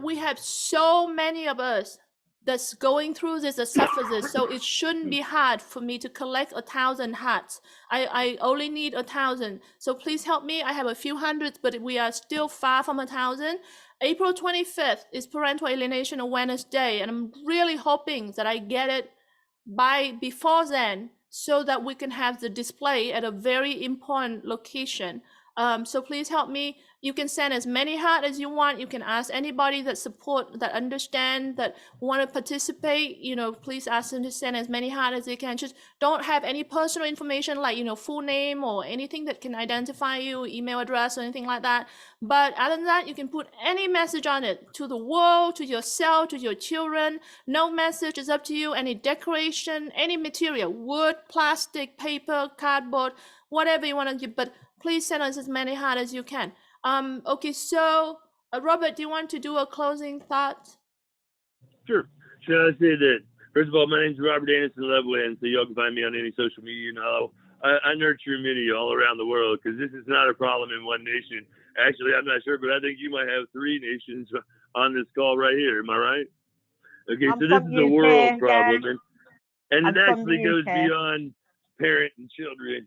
we have so many of us that's going through this, that suffers this. So it shouldn't be hard for me to collect 1,000 hearts. I only need 1,000. So please help me. I have a few hundreds, but we are still far from 1,000. April 25th is Parental Alienation Awareness Day, and I'm really hoping that I get it before then, so that we can have the display at a very important location. So please help me. You can send as many hearts as you want. You can ask anybody that support, that understand, that want to participate, please ask them to send as many hearts as they can. Just don't have any personal information like, full name or anything that can identify you, email address or anything like that. But other than that, you can put any message on it, to the world, to yourself, to your children. No message, is up to you. Any decoration, any material, wood, plastic, paper, cardboard, whatever you want to give. But please send us as many hearts as you can. Okay, so Robert, do you want to do a closing thought? Sure. Should I say that, first of all, my name's Robert Anderson Loveland, so y'all can find me on any social media, and I nurture many all around the world, because this is not a problem in one nation. Actually, I'm not sure, but I think you might have 3 nations on this call right here. Am I right? Okay, I'm so this from is a UK, world yeah. problem, and I'm it from actually the goes UK. beyond parent and children.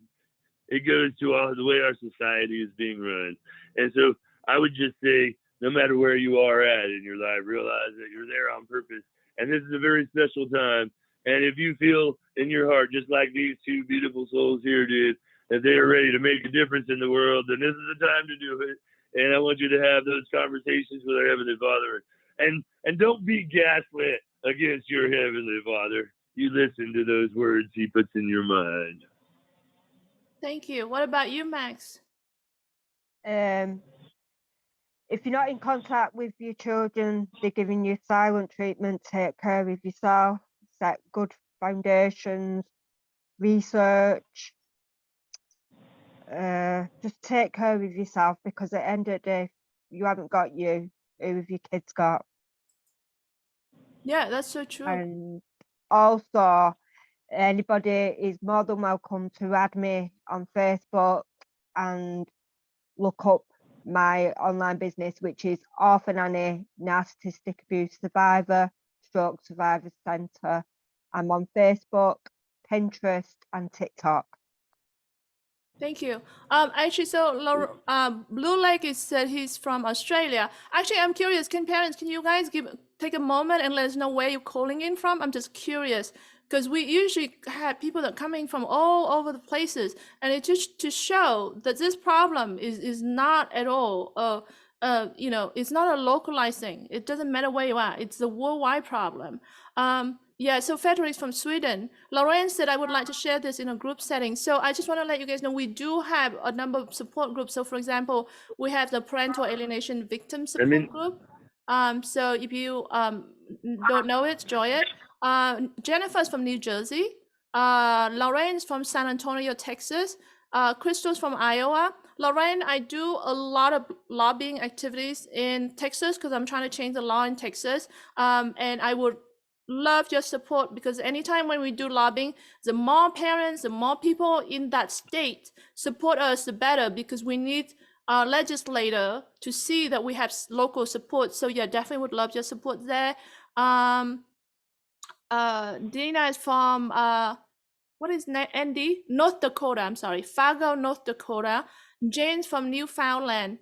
It goes to all the way our society is being run. And so I would just say, no matter where you are at in your life, realize that you're there on purpose. And this is a very special time. And if you feel in your heart, just like these 2 beautiful souls here did, that they are ready to make a difference in the world, then this is the time to do it. And I want you to have those conversations with our Heavenly Father. And don't be gaslit against your Heavenly Father. You listen to those words He puts in your mind. Thank you. What about you, Max? If you're not in contact with your children, they're giving you silent treatment. Take care of yourself, set good foundations, research. Just take care of yourself, because at the end of the day, you haven't got you, who have your kids got? Yeah, that's so true. And also, anybody is more than welcome to add me on Facebook and look up my online business, which is Orphan Annie Narcissistic Abuse Survivor Stroke Survivor Centre. I'm on Facebook, Pinterest, and TikTok. Thank you. Actually, so Blue Lake is said he's from Australia. Actually, I'm curious. Can you guys take a moment and let us know where you're calling in from? I'm just curious, because we usually have people that are coming from all over the places, and it's just to show that this problem is not at all it's not a localized thing. It doesn't matter where you are. It's a worldwide problem. Yeah, so Frederick's from Sweden. Lorraine said, I would like to share this in a group setting. So I just want to let you guys know we do have a number of support groups. So for example, we have the Parental Alienation Victim Support Group. So if you don't know it, join it. Jennifer's from New Jersey. Lorraine's from San Antonio, Texas. Crystal's from Iowa. Lorraine, I do a lot of lobbying activities in Texas because I'm trying to change the law in Texas. And I would love your support, because anytime when we do lobbying, the more parents, the more people in that state support us, the better, because we need our legislator to see that we have local support. So yeah, definitely would love your support there. Dina is from what is Andy? North Dakota, I'm sorry, Fargo, North Dakota. Jane's from Newfoundland.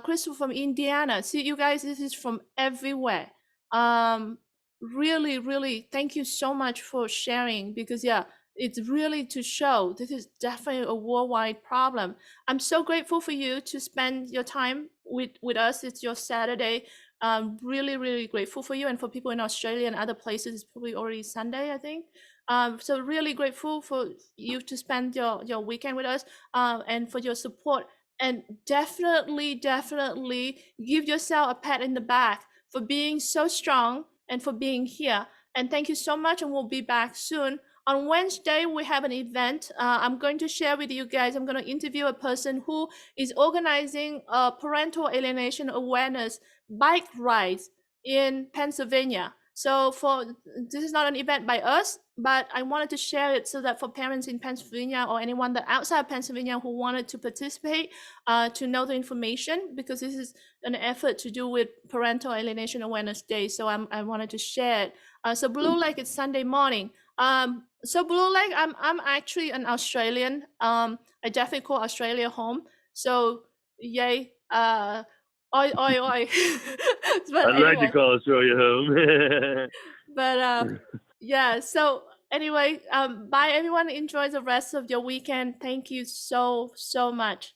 Crystal from Indiana. See, you guys, this is from everywhere. Really, really, thank you so much for sharing, because yeah, it's really to show this is definitely a worldwide problem. I'm so grateful for you to spend your time with us. It's your Saturday. Really, really grateful for you, and for people in Australia and other places, it's probably already Sunday, I think. So really grateful for you to spend your weekend with us, and for your support. And definitely give yourself a pat in the back for being so strong and for being here. And thank you so much, and we'll be back soon. On Wednesday, we have an event. I'm going to share with you guys. I'm going to interview a person who is organizing a parental alienation awareness bike rides in Pennsylvania. So this is not an event by us, but I wanted to share it so that for parents in Pennsylvania or anyone that outside Pennsylvania who wanted to participate, to know the information, because this is an effort to do with Parental Alienation Awareness Day. So I wanted to share it. So Blue Lake is Sunday morning. So Blue Lake, I'm actually an Australian. I definitely call Australia home. So yay. Oi, oi, oi. But I'd like to call Australia home. But yeah, so anyway, bye everyone. Enjoy the rest of your weekend. Thank you so much.